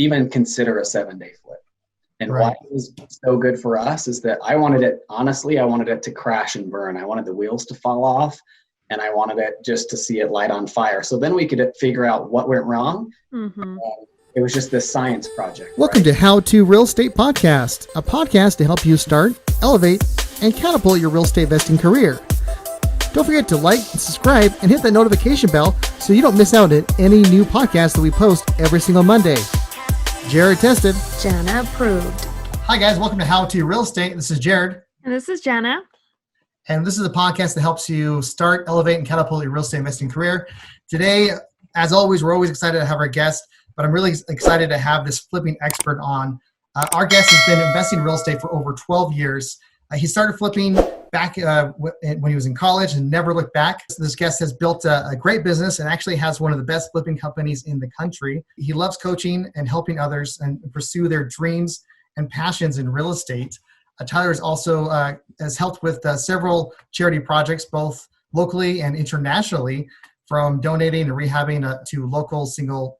even consider a 7-day flip. And Right. why it was so good for us is that I wanted it to crash and burn. I wanted the wheels to fall off, and I wanted it just to see it light on fire. So then we could figure out what went wrong. It was just this science project. Welcome to How To Real Estate Podcast, a podcast to help you start, elevate, and catapult your real estate investing career. Don't forget to like and subscribe and hit that notification bell so you don't miss out on any new podcasts that we post every single Monday. Jared tested. Jana approved. Hi guys, welcome to How To Real Estate. This is Jared. And this is Jana. And this is a podcast that helps you start, elevate, and catapult your real estate investing career. Today, as always, we're always excited to have our guest, but I'm really excited to have this flipping expert on. Our guest has been investing in real estate for over 12 years. He started flipping back when he was in college and never looked back. So this guest has built a great business and actually has one of the best flipping companies in the country. He loves coaching and helping others and pursue their dreams and passions in real estate. Tyler is also has helped with several charity projects, both locally and internationally, from donating and rehabbing to local single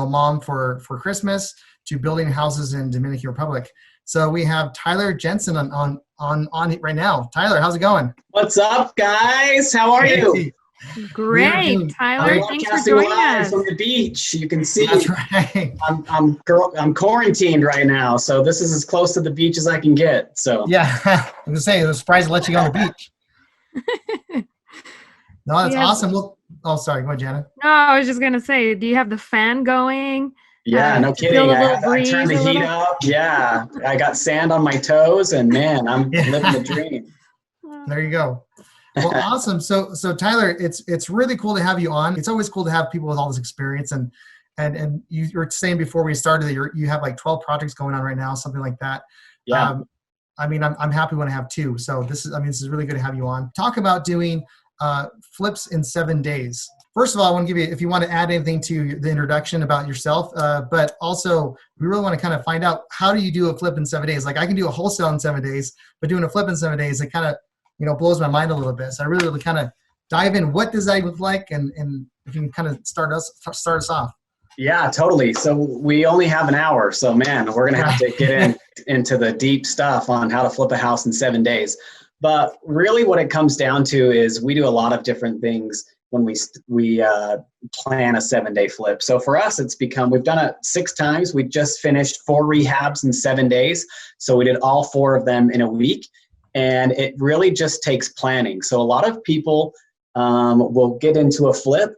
mom for Christmas to building houses in Dominican Republic. So we have Tyler Jensen on it right now. Tyler, how's it going? What's up, guys? How are you? Great, Tyler. Thanks for joining us. From the beach, you can see. That's right. I'm quarantined right now, so this is as close to the beach as I can get. So yeah, I'm gonna say I was surprised to let you go on the beach. No, that's awesome. Well, sorry, go ahead, Jana. No, I was just gonna say, do you have the fan going? Yeah, no kidding. I turned the heat up. Yeah, I got sand on my toes, and man, I'm living the dream. There you go. Well, awesome. So Tyler, it's really cool to have you on. It's always cool to have people with all this experience, and you were saying before we started that you have like 12 projects going on right now, something like that. Yeah. I'm happy when I have two. So this is really good to have you on. Talk about doing flips in 7 days. First of all, I want to give you, if you want to add anything to the introduction about yourself, but also we really want to kind of find out, how do you do a flip in 7 days? Like, I can do a wholesale in 7 days, but doing a flip in 7 days, it kind of, blows my mind a little bit. So I really kind of dive in. What does that look like? And if you can kind of start us off. Yeah, totally. So we only have an hour. So man, we're going to have to get into the deep stuff on how to flip a house in 7 days. But really what it comes down to is we do a lot of different things when we plan a 7-day flip. So for us, we've done it 6 times. We just finished 4 rehabs in 7 days. So we did all 4 of them in a week. And it really just takes planning. So a lot of people will get into a flip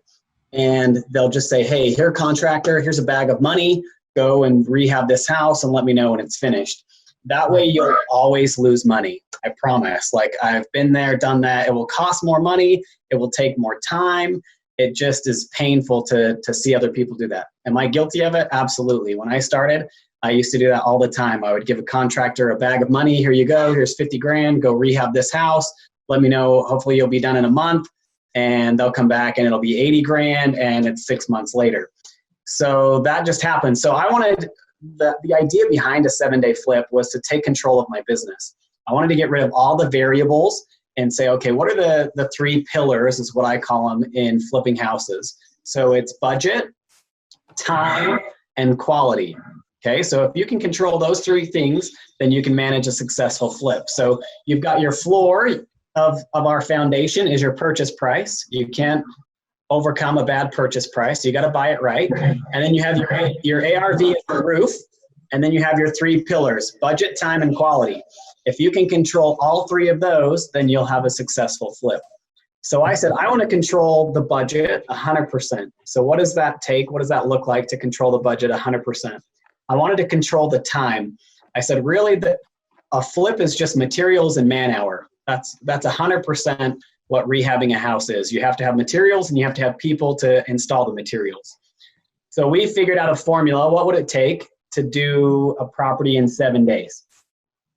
and they'll just say, hey, here, contractor, here's a bag of money. Go and rehab this house and let me know when it's finished. That way you'll always lose money. I promise. Like, I've been there, done that. It will cost more money. It will take more time. It just is painful to see other people do that. Am I guilty of it? Absolutely. When I started, I used to do that all the time. I would give a contractor a bag of money. Here you go. Here's 50 grand. Go rehab this house. Let me know. Hopefully you'll be done in a month. And they'll come back and it'll be 80 grand and it's 6 months later. So that just happened. So I wanted, the idea behind a 7-day flip was to take control of my business. I wanted to get rid of all the variables and say, okay, what are the 3 pillars, is what I call them, in flipping houses. So it's budget, time, and quality. Okay, so if you can control those 3 things, then you can manage a successful flip. So you've got your floor of our foundation is your purchase price. You can't overcome a bad purchase price. You got to buy it right. And then you have your ARV at the roof. And then you have your 3 pillars: budget, time, and quality. If you can control all 3 of those, then you'll have a successful flip. So I said, I want to control the budget 100%. So what does that take? What does that look like to control the budget 100%? I wanted to control the time. I said, really, a flip is just materials and man hour. That's 100% what rehabbing a house is. You have to have materials and you have to have people to install the materials. So we figured out a formula. What would it take to do a property in 7 days?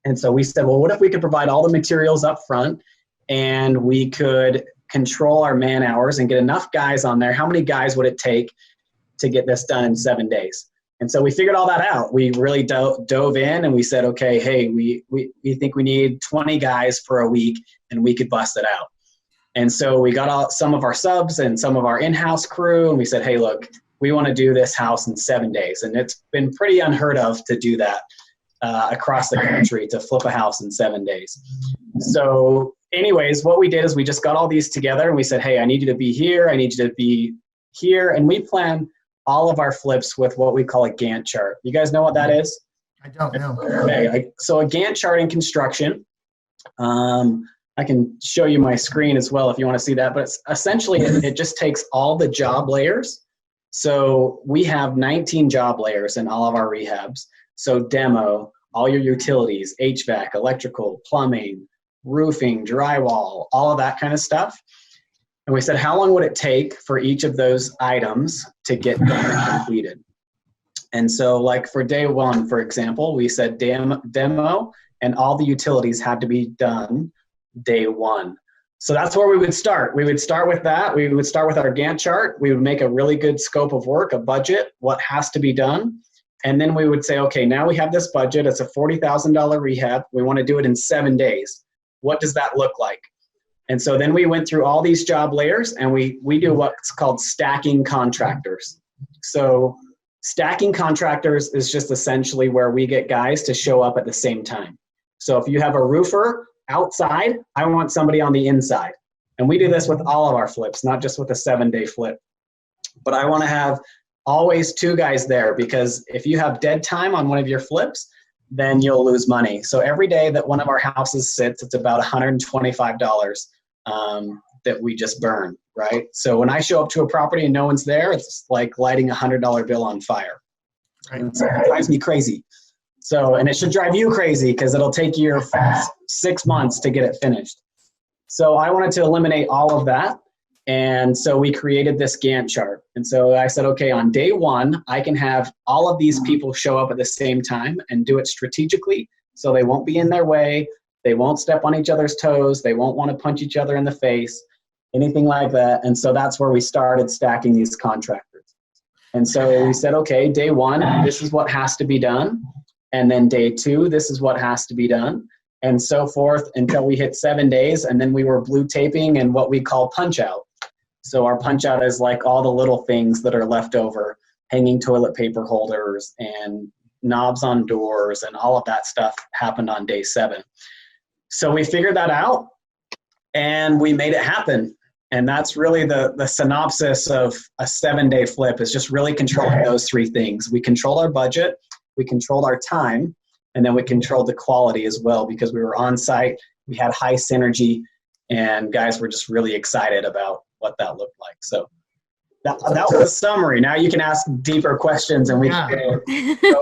And so we said, well, what if we could provide all the materials up front and we could control our man hours and get enough guys on there? How many guys would it take to get this done in 7 days? And so we figured all that out. We really dove in and we said, okay, hey, we think we need 20 guys for a week and we could bust it out. And so we got some of our subs and some of our in-house crew and we said, hey, look, we want to do this house in 7 days. And it's been pretty unheard of to do that across the country, to flip a house in 7 days. So anyways, what we did is we just got all these together and we said, hey, I need you to be here. I need you to be here. And we plan all of our flips with what we call a Gantt chart. You guys know what that is? I don't know. Okay. So a Gantt chart in construction, I can show you my screen as well if you want to see that, but it's essentially it just takes all the job layers. So we have 19 job layers in all of our rehabs. So demo, all your utilities, HVAC, electrical, plumbing, roofing, drywall, all of that kind of stuff. And we said, how long would it take for each of those items to get done and completed? And so like for day one, for example, we said demo and all the utilities had to be done day one. So that's where we would start. We would start with that. We would start with our Gantt chart. We would make a really good scope of work, a budget, what has to be done. And then we would say, okay, now we have this budget. It's a $40,000 rehab. We want to do it in 7 days. What does that look like? And so then we went through all these job layers and we do what's called stacking contractors. So stacking contractors is just essentially where we get guys to show up at the same time. So if you have a roofer outside, I want somebody on the inside. And we do this with all of our flips, not just with a 7-day flip. But I want to have always 2 guys there, because if you have dead time on one of your flips, then you'll lose money. So every day that one of our houses sits, it's about $125 that we just burn, right? So when I show up to a property and no one's there, it's like lighting $100 bill on fire. Right? And so it drives me crazy. So, and it should drive you crazy because it'll take you 6 months to get it finished. So I wanted to eliminate all of that. And so we created this Gantt chart. And so I said, okay, on day one, I can have all of these people show up at the same time and do it strategically. So they won't be in their way. They won't step on each other's toes. They won't want to punch each other in the face, anything like that. And so that's where we started stacking these contractors. And so we said, okay, day one, this is what has to be done. And then day 2, this is what has to be done. And so forth until we hit 7 days. And then we were blue taping and what we call punch out. So our punch out is like all the little things that are left over, hanging toilet paper holders and knobs on doors and all of that stuff happened on day 7. So we figured that out and we made it happen. And that's really the synopsis of a 7-day flip, is just really controlling those 3 things. We controlled our budget, we controlled our time, and then we controlled the quality as well, because we were on site, we had high synergy, and guys were just really excited about what that looked like. So that was a summary. Now you can ask deeper questions and we can go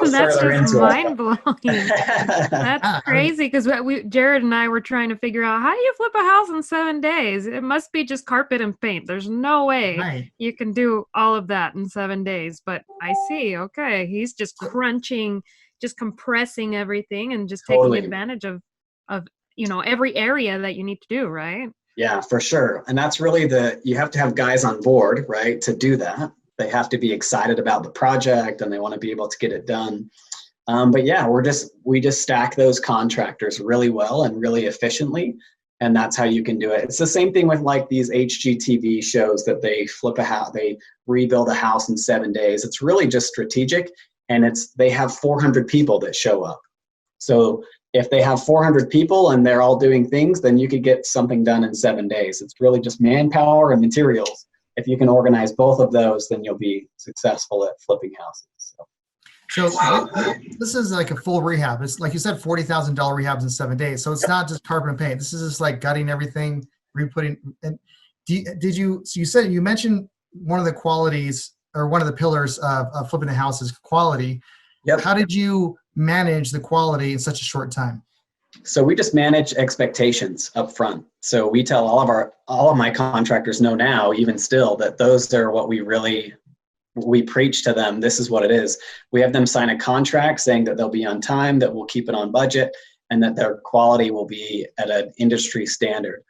that's further just into mind-blowing. That's crazy, because Jared and I were trying to figure out, how do you flip a house in 7 days? It must be just carpet and paint. There's no way you can do all of that in 7 days. But I see, okay, he's just crunching, just compressing everything and just taking advantage of every area that you need to do, right? Yeah, for sure. And that's really you have to have guys on board, right, to do that. They have to be excited about the project and they want to be able to get it done. But yeah, we just stack those contractors really well and really efficiently. And that's how you can do it. It's the same thing with like these HGTV shows that they flip a house, they rebuild a house in 7 days. It's really just strategic, and they have 400 people that show up. So if they have 400 people and they're all doing things, then you could get something done in 7 days. It's really just manpower and materials. If you can organize both of those, then you'll be successful at flipping houses. So this is like a full rehab. It's like you said, $40,000 rehabs in 7 days. So it's not just carpet and paint. This is just like gutting everything, re-putting. And you mentioned one of the qualities or one of the pillars of flipping a house is quality. Yep. How did you manage the quality in such a short time? So we just manage expectations up front. So we tell all of my contractors know now, even still, that those are what we preach to them. This is what it is. We have them sign a contract saying that they'll be on time, that we'll keep it on budget, and that their quality will be at an industry standard.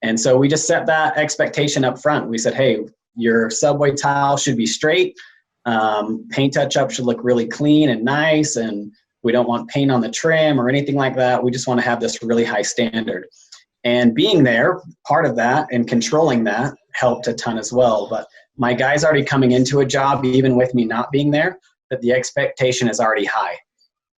And so we just set that expectation up front. We said, hey, your subway tile should be straight. Paint touch-up should look really clean and nice, and we don't want paint on the trim or anything like that. We just want to have this really high standard. And being there, part of that, and controlling that helped a ton as well. But my guy's already coming into a job, even with me not being there, that the expectation is already high.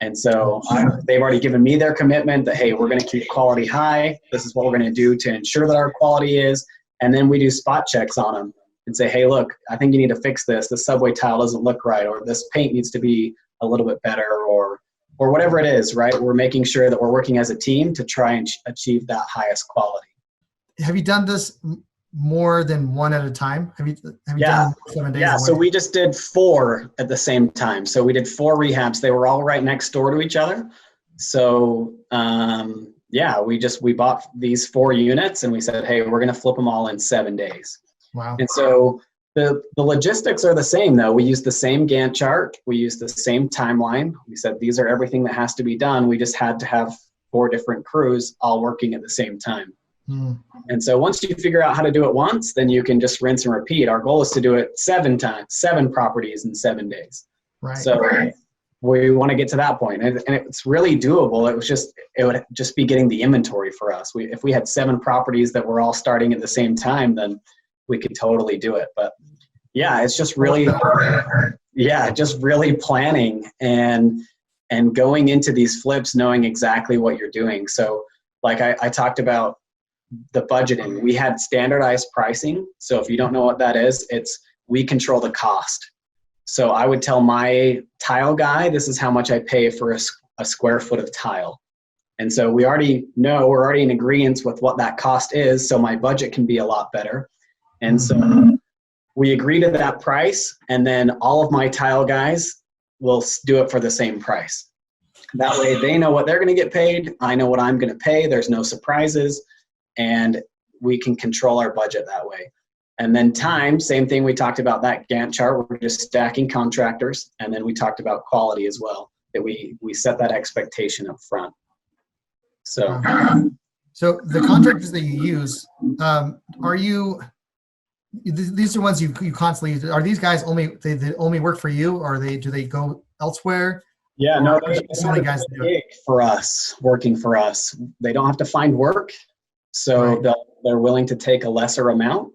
And so they've already given me their commitment that, hey, we're going to keep quality high. This is what we're going to do to ensure that our quality is. And then we do spot checks on them and say, hey, look, I think you need to fix this. The subway tile doesn't look right, or this paint needs to be a little bit better, or whatever it is, right? We're making sure that we're working as a team to try and achieve that highest quality. Have you done this more than one at a time? Have you done 7 days? Yeah, so we just did 4 at the same time. So we did 4 rehabs. They were all right next door to each other. So we bought these 4 units and we said, hey, we're going to flip them all in 7 days. Wow. And so the logistics are the same though. We use the same Gantt chart. We use the same timeline. We said, these are everything that has to be done. We just had to have 4 different crews all working at the same time. And so once you figure out how to do it once, then you can just rinse and repeat. Our goal is to do it 7 properties in 7 days. Right. So we want to get to that point. And it's really doable. It would just be getting the inventory for us. If we had 7 properties that were all starting at the same time, then we could totally do it. But yeah, it's just really, just really planning and going into these flips, knowing exactly what you're doing. So like I talked about, the budgeting, we had standardized pricing. So if you don't know what that is, we control the cost. So I would tell my tile guy, this is how much I pay for a square foot of tile. And so we already know, we're already in agreement with what that cost is. So my budget can be a lot better. And so we agree to that price. And then all of my tile guys will do it for the same price. That way they know what they're going to get paid. I know what I'm going to pay. There's no surprises. And we can control our budget that way. And then time, same thing. We talked about that Gantt chart. We're just stacking contractors. And then we talked about quality as well, that we set that expectation up front. So the contractors that you use, these are ones you constantly, are these guys they only work for you, or do they go elsewhere? Yeah, no, they're guys for us, working for us. They don't have to find work. So they're willing to take a lesser amount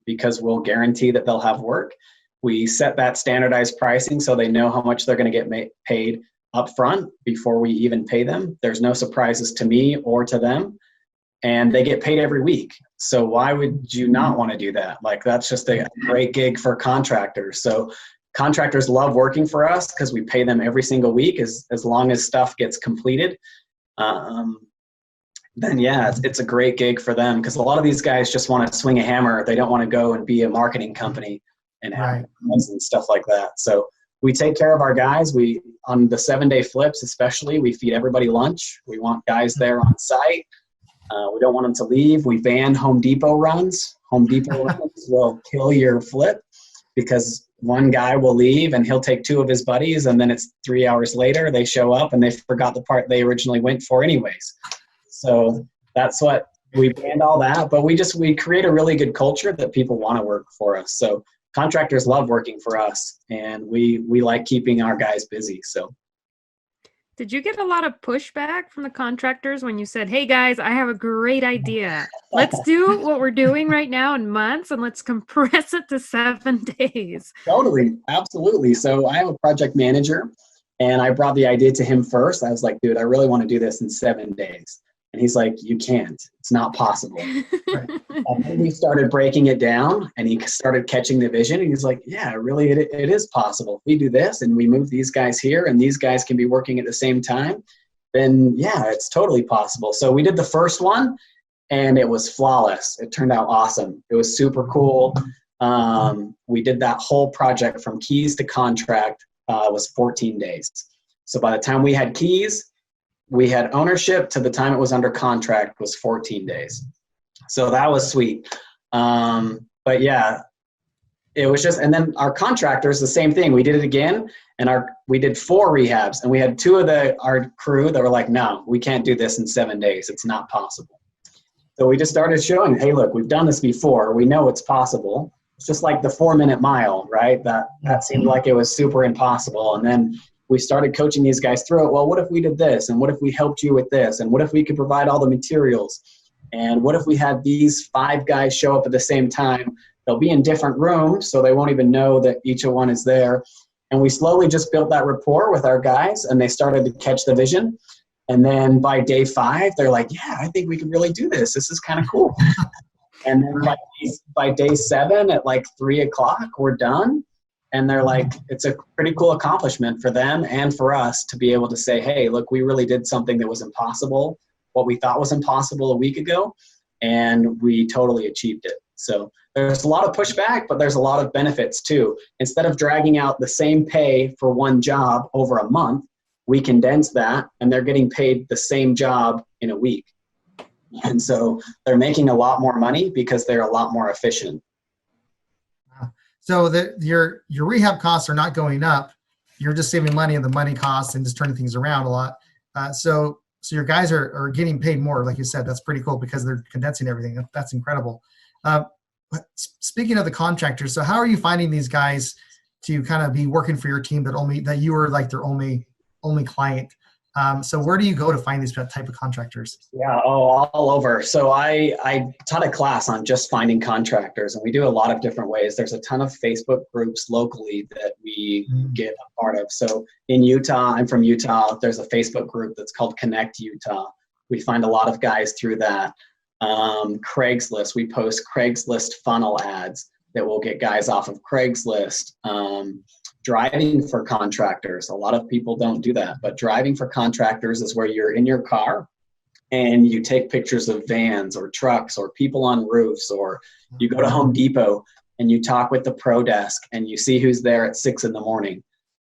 because we'll guarantee that they'll have work. We set that standardized pricing so they know how much they're going to get paid up front before we even pay them. There's no surprises to me or to them. And they get paid every week. So why would you not want to do that? Like, that's just a great gig for contractors. So contractors love working for us because we pay them every single week as long as stuff gets completed. Then it's a great gig for them, because a lot of these guys just want to swing a hammer. They don't want to go and be a marketing company and have and stuff like that. So we take care of our guys. On the 7-day flips especially, we feed everybody lunch. We want guys there on site. We don't want them to leave. We ban Home Depot runs. Home Depot runs will kill your flip, because one guy will leave and he'll take 2 of his buddies, and then it's 3 hours later they show up and they forgot the part they originally went for anyways. So that's what we banned, all that, but we create a really good culture that people want to work for us. So contractors love working for us, and we like keeping our guys busy. So did you get a lot of pushback from the contractors when you said, hey guys, I have a great idea. Let's do what we're doing right now in months, and let's compress it to 7 days? Totally. Absolutely. So I have a project manager, and I brought the idea to him first. I was like, dude, I really want to do this in 7 days. And he's like, you can't. It's not possible. And then we started breaking it down, and he started catching the vision. And he's like, yeah, really, it is possible. If we do this and we move these guys here and these guys can be working at the same time, then yeah, it's totally possible. So we did the first one, and it was flawless. It turned out awesome. It was super cool. We did that whole project from keys to contract was 14 days. So by the time we had keys, we had ownership, to the time it was under contract was 14 days. So that was sweet. But yeah, it was just, and then our contractors, the same thing. We did it again, and we did 4 rehabs, and we had 2 of our crew that were like, no, we can't do this in 7 days. It's not possible. So we just started showing, hey, look, we've done this before. We know it's possible. It's just like the 4-minute mile, right? That seemed like it was super impossible. And then we started coaching these guys through it. Well, what if we did this? And what if we helped you with this? And what if we could provide all the materials? And what if we had these 5 guys show up at the same time They'll be in different rooms, so they won't even know that each one is there. And we slowly just built that rapport with our guys, and they started to catch the vision. And then by day 5, they're like, yeah, I think we can really do this. This is kind of cool. And then by day 7 at like 3 o'clock, we're done. And they're like, it's a pretty cool accomplishment for them and for us to be able to say, hey, look, we really did something that was impossible, what we thought was impossible a week ago, and we totally achieved it. So there's a lot of pushback, but there's a lot of benefits too. Instead of dragging out the same pay for one job over a month, we condense that, and they're getting paid the same job in a week. And so they're making a lot more money because they're a lot more efficient. So your rehab costs are not going up. You're just saving money on the money costs and just turning things around a lot. So your guys are getting paid more, like you said. That's pretty cool because they're condensing everything. That's incredible. Speaking of the contractors, so how are you finding these guys to kind of be working for your team that you are like their only client? So where do you go to find these type of contractors? Yeah, all over. So I taught a class on just finding contractors, and we do a lot of different ways. There's a ton of Facebook groups locally that we get a part of. So in Utah, I'm from Utah, there's a Facebook group that's called Connect Utah. We find a lot of guys through that. Craigslist, we post Craigslist funnel ads that will get guys off of Craigslist. Driving for contractors. A lot of people don't do that, but driving for contractors is where you're in your car and you take pictures of vans or trucks or people on roofs, or you go to Home Depot and you talk with the pro desk and you see who's there at 6 a.m.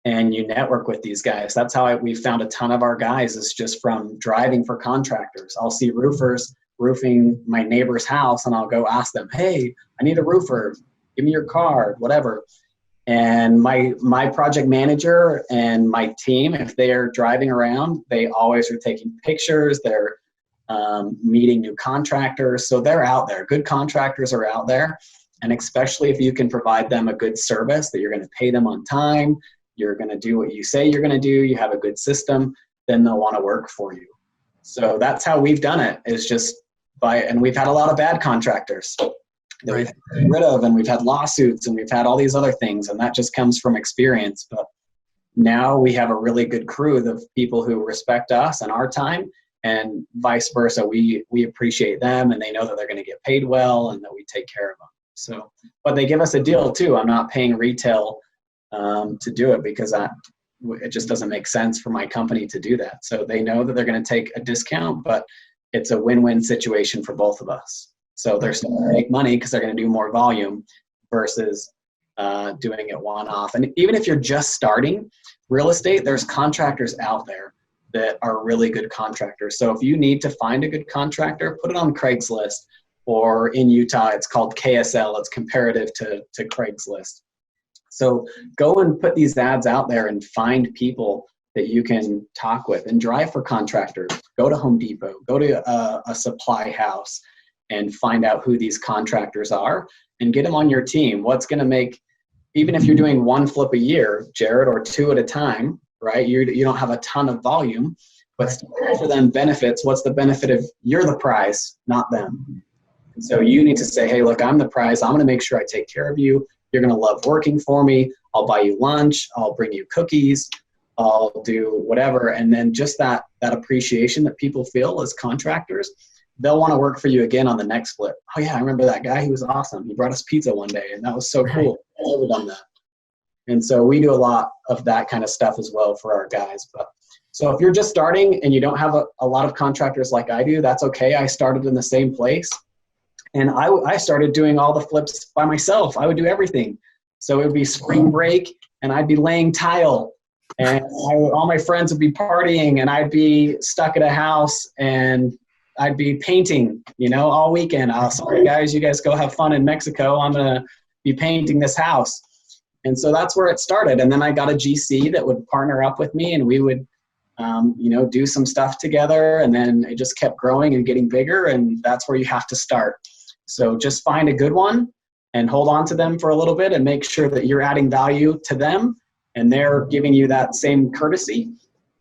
and you network with these guys. That's how we found a ton of our guys, is just from driving for contractors. I'll see roofers roofing my neighbor's house and I'll go ask them, hey, I need a roofer, give me your card, whatever. And my project manager and my team, if they are driving around, they always are taking pictures. They're meeting new contractors. So they're out there. Good contractors are out there. And especially if you can provide them a good service, that you're going to pay them on time, you're going to do what you say you're going to do, you have a good system, then they'll want to work for you. So that's how we've done it, is just and we've had a lot of bad contractors that we've gotten rid of, and we've had lawsuits, and we've had all these other things, and that just comes from experience. But now we have a really good crew of people who respect us and our time, and vice versa. We appreciate them, and they know that they're going to get paid well and that we take care of them. So, but they give us a deal too. I'm not paying retail to do it because it just doesn't make sense for my company to do that. So they know that they're going to take a discount, but it's a win-win situation for both of us. So they're still going to make money because they're going to do more volume versus doing it one-off. And even if you're just starting real estate, there's contractors out there that are really good contractors. So if you need to find a good contractor, put it on Craigslist, or in Utah, it's called KSL. It's comparative to Craigslist. So go and put these ads out there and find people that you can talk with, and drive for contractors. Go to Home Depot, go to a supply house, and find out who these contractors are and get them on your team. What's going to make, even if you're doing one flip a year, Jared, or 2 at a time, right? You don't have a ton of volume, but for them benefits. What's the benefit of you're the prize, not them? And so you need to say, hey, look, I'm the prize. I'm going to make sure I take care of you. You're going to love working for me. I'll buy you lunch. I'll bring you cookies. I'll do whatever. And then just that appreciation that people feel as contractors, they'll want to work for you again on the next flip. Oh yeah, I remember that guy. He was awesome. He brought us pizza one day, and that was so cool. I've never done that. And so we do a lot of that kind of stuff as well for our guys. But so if you're just starting and you don't have a lot of contractors like I do, that's okay. I started in the same place, and I started doing all the flips by myself. I would do everything. So it would be spring break, and I'd be laying tile, and all my friends would be partying, and I'd be stuck at a house, and I'd be painting, all weekend. Sorry guys, you guys go have fun in Mexico. I'm going to be painting this house. And so that's where it started. And then I got a GC that would partner up with me, and we would, do some stuff together. And then it just kept growing and getting bigger. And that's where you have to start. So just find a good one and hold on to them for a little bit and make sure that you're adding value to them and they're giving you that same courtesy.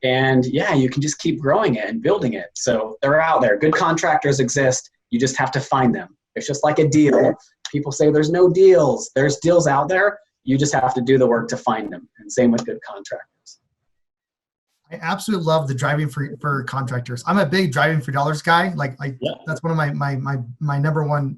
And yeah, you can just keep growing it and building it. So they're out there. Good contractors exist. You just have to find them. It's just like a deal. people say there's no deals. There's deals out there. You just have to do the work to find them. And same with good contractors. I absolutely love the driving for contractors. I'm a big driving for dollars guy. That's one of my number one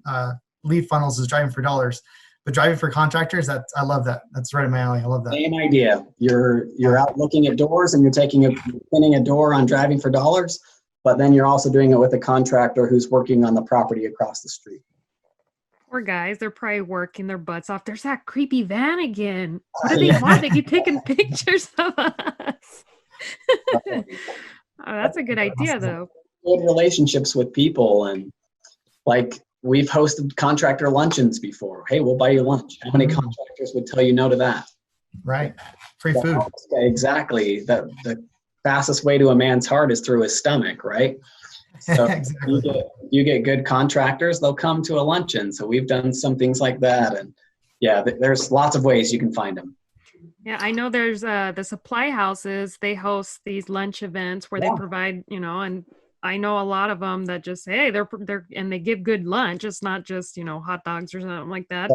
lead funnels is driving for dollars. But driving for contractors, I love that. That's right in my alley. I love that. Same idea. You're out looking at doors and you're pinning a door on driving for dollars, but then you're also doing it with a contractor who's working on the property across the street. Poor guys, they're probably working their butts off. There's that creepy van again. What do they want? They keep taking pictures of us. Oh, that's a good idea, though. Good relationships with people, and we've hosted contractor luncheons before. Hey, we'll buy you lunch. How many contractors would tell you no to that? Right. Free food. Exactly. The fastest way to a man's heart is through his stomach, right? So exactly. you get good contractors, they'll come to a luncheon. So we've done some things like that. And yeah, there's lots of ways you can find them. Yeah, I know there's the supply houses, they host these lunch events where they provide, and I know a lot of them that just say, hey, they're and they give good lunch. It's not just, hot dogs or something like that.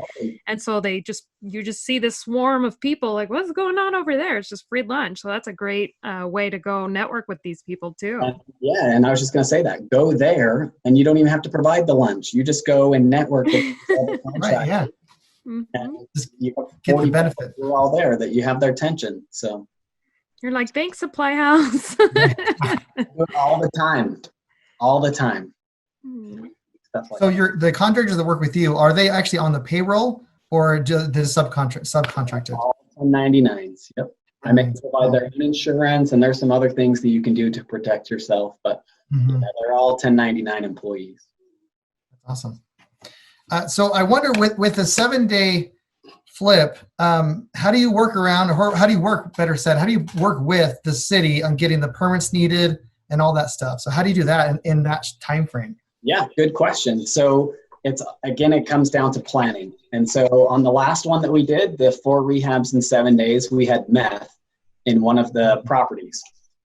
And so you just see this swarm of people like, what's going on over there? It's just free lunch. So that's a great way to go network with these people too. And I was just going to say that. Go there and you don't even have to provide the lunch. You just go and network with the right, yeah. And just get the benefit. You're all there, that you have their attention. So you're like, thanks, supply house. all the time. So the contractors that work with you, are they actually on the payroll or the subcontracted? All 1099s. Yep. I may provide their own insurance, and there's some other things that you can do to protect yourself, but they're all 1099 employees. That's awesome. So I wonder with a 7-day flip, how do you work around, or how do you work, better said, how do you work with the city on getting the permits needed and all that stuff? So how do you do that in that time frame? Yeah, good question. So it comes down to planning. And so on the last one that we did, the 4 rehabs in 7 days, we had meth in one of the properties.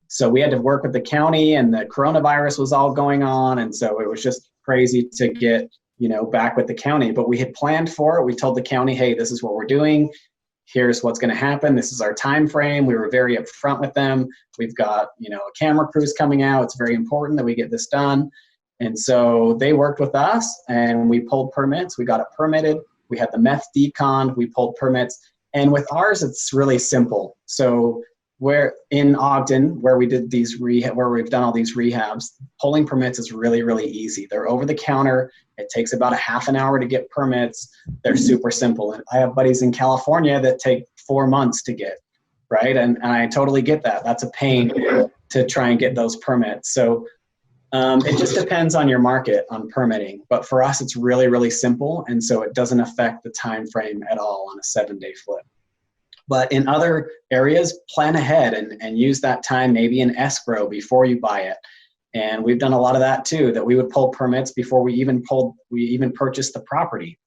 So we had to work with the county, and the coronavirus was all going on. And so it was just crazy to get back with the county, but we had planned for it. We told the county, hey, this is what we're doing. Here's what's going to happen. This is our time frame. We were very upfront with them. We've got, a camera crews coming out. It's very important that we get this done. And so they worked with us and we pulled permits. We got it permitted. We had the meth decon. We pulled permits. And with ours, it's really simple. So where in Ogden, where we did these where we've done all these rehabs, pulling permits is really, really easy. They're over the counter. It takes about a half an hour to get permits. They're super simple. And I have buddies in California that take 4 months to get, right? And I totally get that. That's a pain to try and get those permits. So it just depends on your market on permitting. But for us, it's really, really simple. And so it doesn't affect the time frame at all on a 7-day flip. But in other areas, plan ahead and use that time maybe in escrow before you buy it. And we've done a lot of that too, that we would pull permits before we even purchased the property.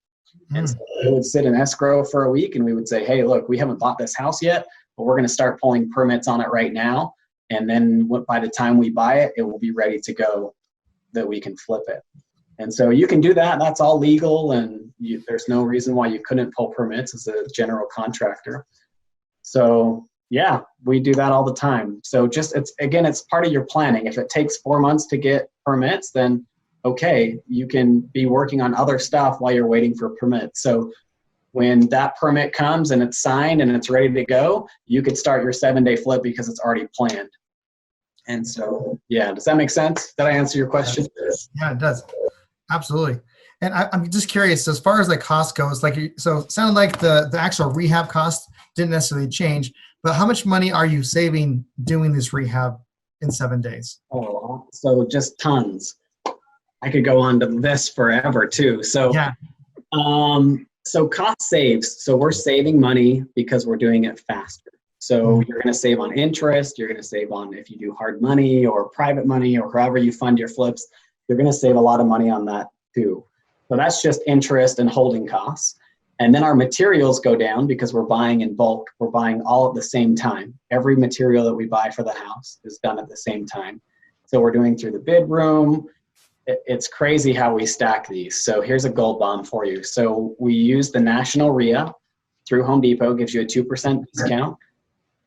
And so we would sit in escrow for a week and we would say, hey, look, we haven't bought this house yet, but we're going to start pulling permits on it right now. And then by the time we buy it, it will be ready to go that we can flip it. And so you can do that. That's all legal. And there's no reason why you couldn't pull permits as a general contractor. So yeah, we do that all the time. So it's part of your planning. If it takes 4 months to get permits, then okay, you can be working on other stuff while you're waiting for permits. So when that permit comes and it's signed and it's ready to go, you could start your 7-day flip because it's already planned. And so, yeah, does that make sense? Did I answer your question? Yeah, it does. Absolutely. And I'm just curious, as far as the cost goes, so it sounded like the actual rehab cost didn't necessarily change, but how much money are you saving doing this rehab in 7 days? Oh, so just tons. I could go on to this forever too. So, yeah. So cost saves. So we're saving money because we're doing it faster. So you're going to save on interest. You're going to save on if you do hard money or private money or however you fund your flips, you're going to save a lot of money on that too. So that's just interest and holding costs. And then our materials go down because we're buying in bulk. We're buying all at the same time. Every material that we buy for the house is done at the same time. So we're doing through the bid room. it's crazy how we stack these. So here's a gold bomb for you. So we use the national RIA through Home Depot, gives you a 2% discount.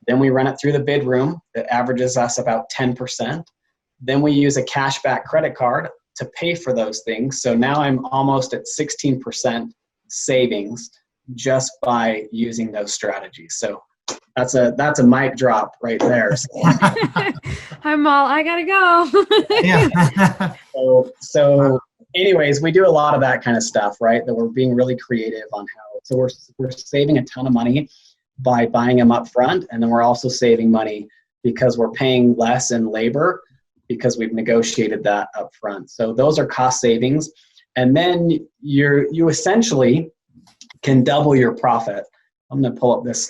Then we run it through the bid room that averages us about 10%. Then we use a cashback credit card to pay for those things. So now I'm almost at 16% savings just by using those strategies. So that's a mic drop right there. I gotta go. Yeah. So anyways, we do a lot of that kind of stuff, right? That we're being really creative on how. So we're saving a ton of money by buying them up front, and then we're also saving money because we're paying less in labor because we've negotiated that up front. So those are cost savings, and then you essentially can double your profit. I'm going to pull up this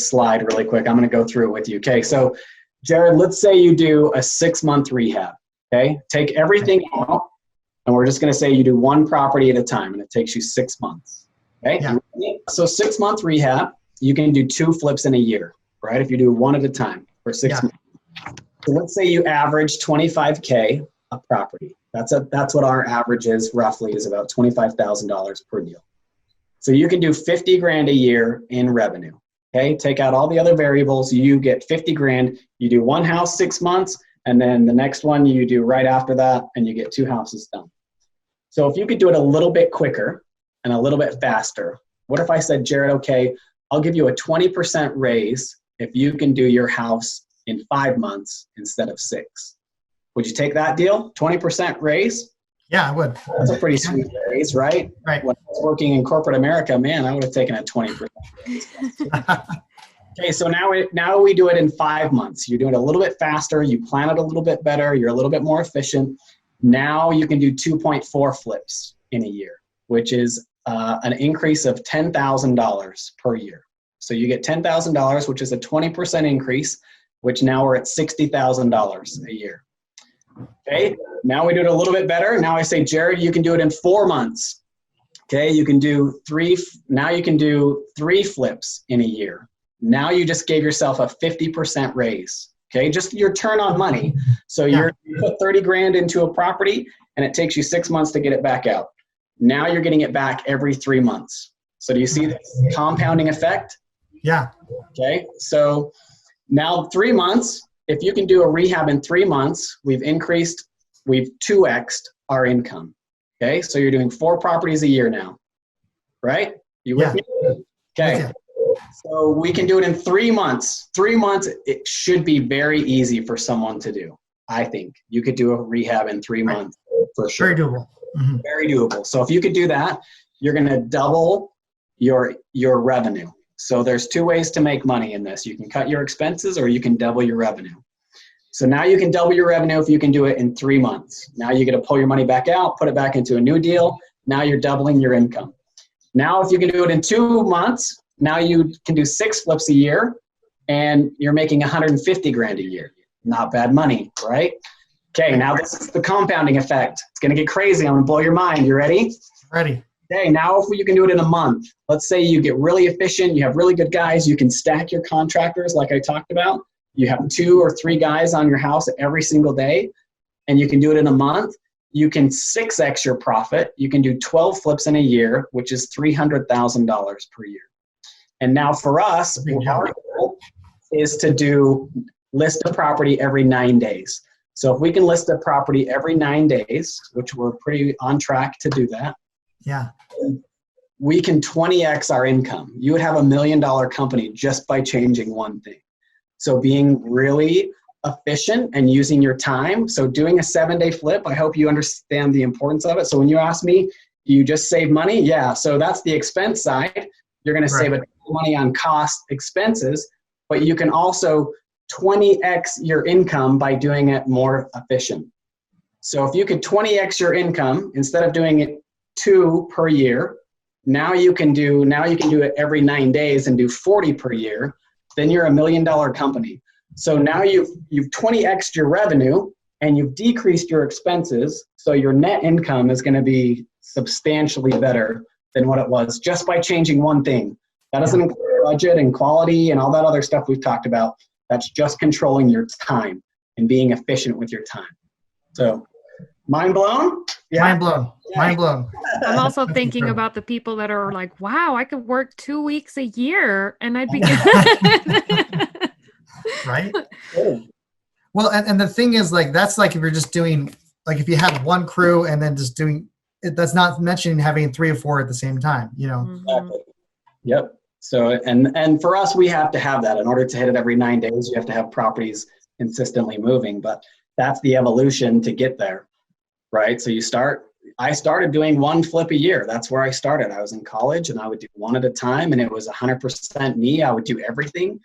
slide really quick. I'm going to go through it with you. Okay, so Jared, let's say you do a 6-month rehab. Okay, take everything out, and we're just going to say you do one property at a time, and it takes you 6 months. Okay, yeah. So 6-month rehab, you can do 2 flips in a year, right? If you do one at a time for 6 months. So let's say you average $25K a property. That's what our average is roughly, is about $25,000 per deal. So you can do 50 grand a year in revenue. Okay, take out all the other variables, you get 50 grand. You do one house 6 months, and then the next one you do right after that, and you get 2 houses done. So if you could do it a little bit quicker and a little bit faster, what if I said, Jared, okay, I'll give you a 20% raise if you can do your house in 5 months instead of 6. Would you take that deal? 20% raise? Yeah, I would. That's a pretty sweet raise, right? Right. When I was working in corporate America, man, I would have taken a 20% raise. Okay, so now we do it in 5 months. You do it a little bit faster. You plan it a little bit better. You're a little bit more efficient. Now you can do 2.4 flips in a year, which is an increase of $10,000 per year. So you get $10,000, which is a 20% increase, which now we're at $60,000 a year. Okay, now we do it a little bit better. Now I say, Jared, you can do it in 4 months. Okay, you can do 3 flips in a year. Now you just gave yourself a 50% raise. Okay, just your turn on money. So you put 30 grand into a property and it takes you 6 months to get it back out. Now you're getting it back every 3 months. So do you see this compounding effect? Yeah. Okay, so now 3 months, if you can do a rehab in 3 months, we've 2x'd our income. Okay, so you're doing 4 properties a year now, right? You with me? Okay, so we can do it in 3 months. 3 months, it should be very easy for someone to do. I think you could do a rehab in 3 months for sure. Very doable. Mm-hmm. Very doable. So if you could do that, you're going to double your revenue. So there's 2 ways to make money in this. You can cut your expenses or you can double your revenue. So now you can double your revenue if you can do it in 3 months. Now you get to pull your money back out, put it back into a new deal. Now you're doubling your income. Now if you can do it in 2 months, now you can do 6 flips a year and you're making 150 grand a year. Not bad money, right? Okay, now this is the compounding effect. It's going to get crazy. I'm going to blow your mind. You ready? Ready. Okay, now if you can do it in a month, let's say you get really efficient, you have really good guys, you can stack your contractors like I talked about. You have 2 or 3 guys on your house every single day, and you can do it in a month. You can 6x your profit. You can do 12 flips in a year, which is $300,000 per year. And now for us, our goal is to list a property every 9 days. So if we can list a property every 9 days, which we're pretty on track to do that, we can 20x our income. You would have $1 million company just by changing one thing. So being really efficient and using your time. So doing a 7-day flip, I hope you understand the importance of it. So when you ask me, do you just save money? Yeah. So that's the expense side. You're going to save a ton of money on cost expenses, but you can also 20x your income by doing it more efficient. So if you could 20x your income instead of doing it 2 per year, now you can do it every 9 days and do 40 per year, then you're $1 million company. So now you've 20x'd your revenue and you've decreased your expenses. So your net income is going to be substantially better than what it was just by changing one thing. That doesn't include budget and quality and all that other stuff we've talked about. That's just controlling your time and being efficient with your time. So Mind blown? Yeah. Mind blown. Yeah. Mind blown. I'm also thinking about the people that are like, wow, I could work 2 weeks a year and I'd be good. Right? Well, and the thing is, like, that's like if you're just doing, like, if you have one crew and then just doing it, that's not mentioning having 3 or 4 at the same time, you know? Exactly. Yep. So, and for us, we have to have that in order to hit it every 9 days. You have to have properties consistently moving, but that's the evolution to get there, right? So I started doing 1 flip a year. That's where I started. I was in college and I would do 1 at a time, and it was 100% me. I would do everything.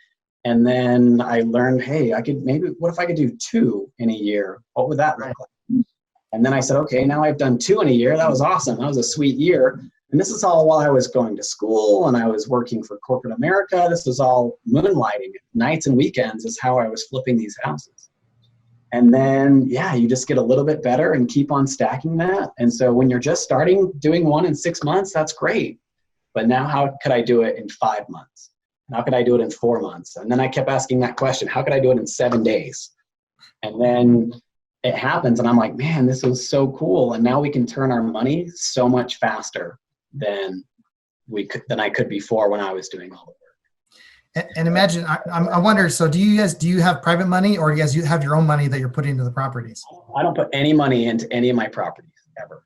And then I learned, hey, what if I could do 2 in a year? What would that look like? And then I said, okay, now I've done 2 in a year. That was awesome. That was a sweet year. And this is all while I was going to school and I was working for corporate America. This was all moonlighting. Nights and weekends is how I was flipping these houses. And then, yeah, you just get a little bit better and keep on stacking that. And so when you're just starting doing 1 in 6 months, that's great. But now how could I do it in 5 months? How could I do it in 4 months? And then I kept asking that question, how could I do it in 7 days? And then it happens and I'm like, man, this is so cool. And now we can turn our money so much faster than I could before when I was doing all the work. And imagine, I wonder, so do you have private money, or do you have your own money that you're putting into the properties? I don't put any money into any of my properties ever.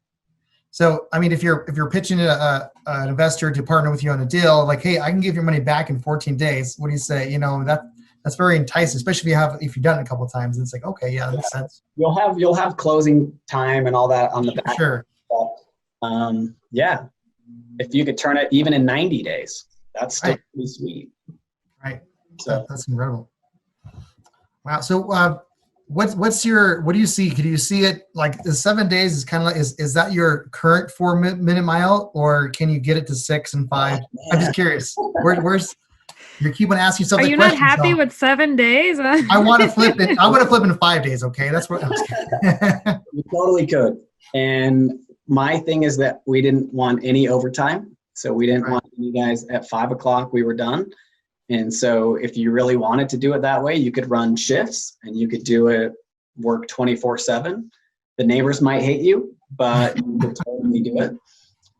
So, I mean, if you're pitching an investor to partner with you on a deal, like, hey, I can give your money back in 14 days. What do you say? You know, that's very enticing, especially if you've done it a couple of times. It's like, okay, yeah, that makes sense. You'll have closing time and all that on the back. Sure. But, yeah. If you could turn it even in 90 days, that's still pretty sweet. Right. So that's incredible. Wow. So what do you see? Could you see it like the 7 days is kind of like, is that your current 4-minute mile, or can you get it to 6 and 5? I'm just curious. Where's you keep on asking yourself. Are you not happy with 7 days? I want to flip it. I want to flip in 5 days. Okay. That's what I was kidding. You totally could. And my thing is that we didn't want any overtime. So we didn't want you guys at 5 o'clock, we were done. And so if you really wanted to do it that way, you could run shifts and you could do it, work 24/7. The neighbors might hate you, but you could totally do it.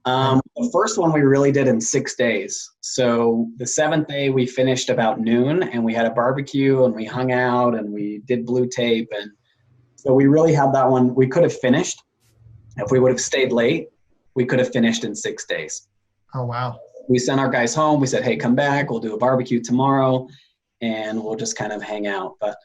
The first one we really did in 6 days. So the 7th day we finished about noon and we had a barbecue and we hung out and we did blue tape. And so we really had that one. We could have finished. If we would have stayed late, we could have finished in 6 days. Oh, wow. We sent our guys home. We said, hey, come back. We'll do a barbecue tomorrow and we'll just kind of hang out. But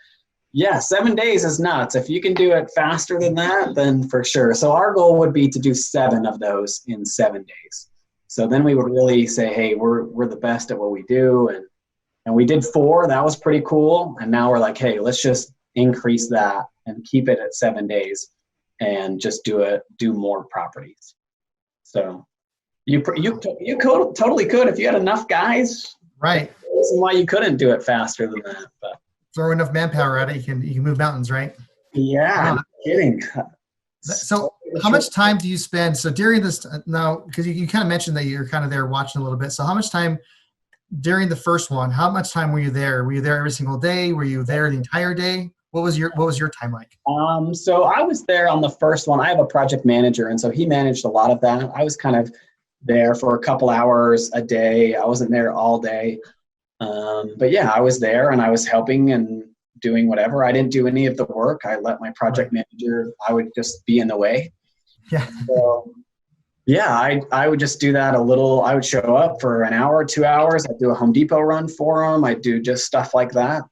yeah, 7 days is nuts. If you can do it faster than that, then for sure. So our goal would be to do 7 of those in 7 days. So then we would really say, hey, we're the best at what we do. And we did 4. That was pretty cool. And now we're like, hey, let's just increase that and keep it at 7 days and just do more properties. So you totally could if you had enough guys. Right. There's no reason why you couldn't do it faster than that. But throw enough manpower at it, you can move mountains, right? Yeah, I'm kidding. So how much time do you spend? So during this now, because you kind of mentioned that you're kind of there watching a little bit. So how much time during the first one? How much time were you there? Were you there every single day? Were you there the entire day? What was your time like? So I was there on the first one. I have a project manager, and so he managed a lot of that. I was kind of there for a couple hours a day. I wasn't there all day. But yeah, I was there and I was helping and doing whatever. I didn't do any of the work. I let my project manager, I would just be in the way. Yeah. So yeah, I would just do that a little. I would show up for an hour, 2 hours. I'd do a Home Depot run for them. I'd do just stuff like that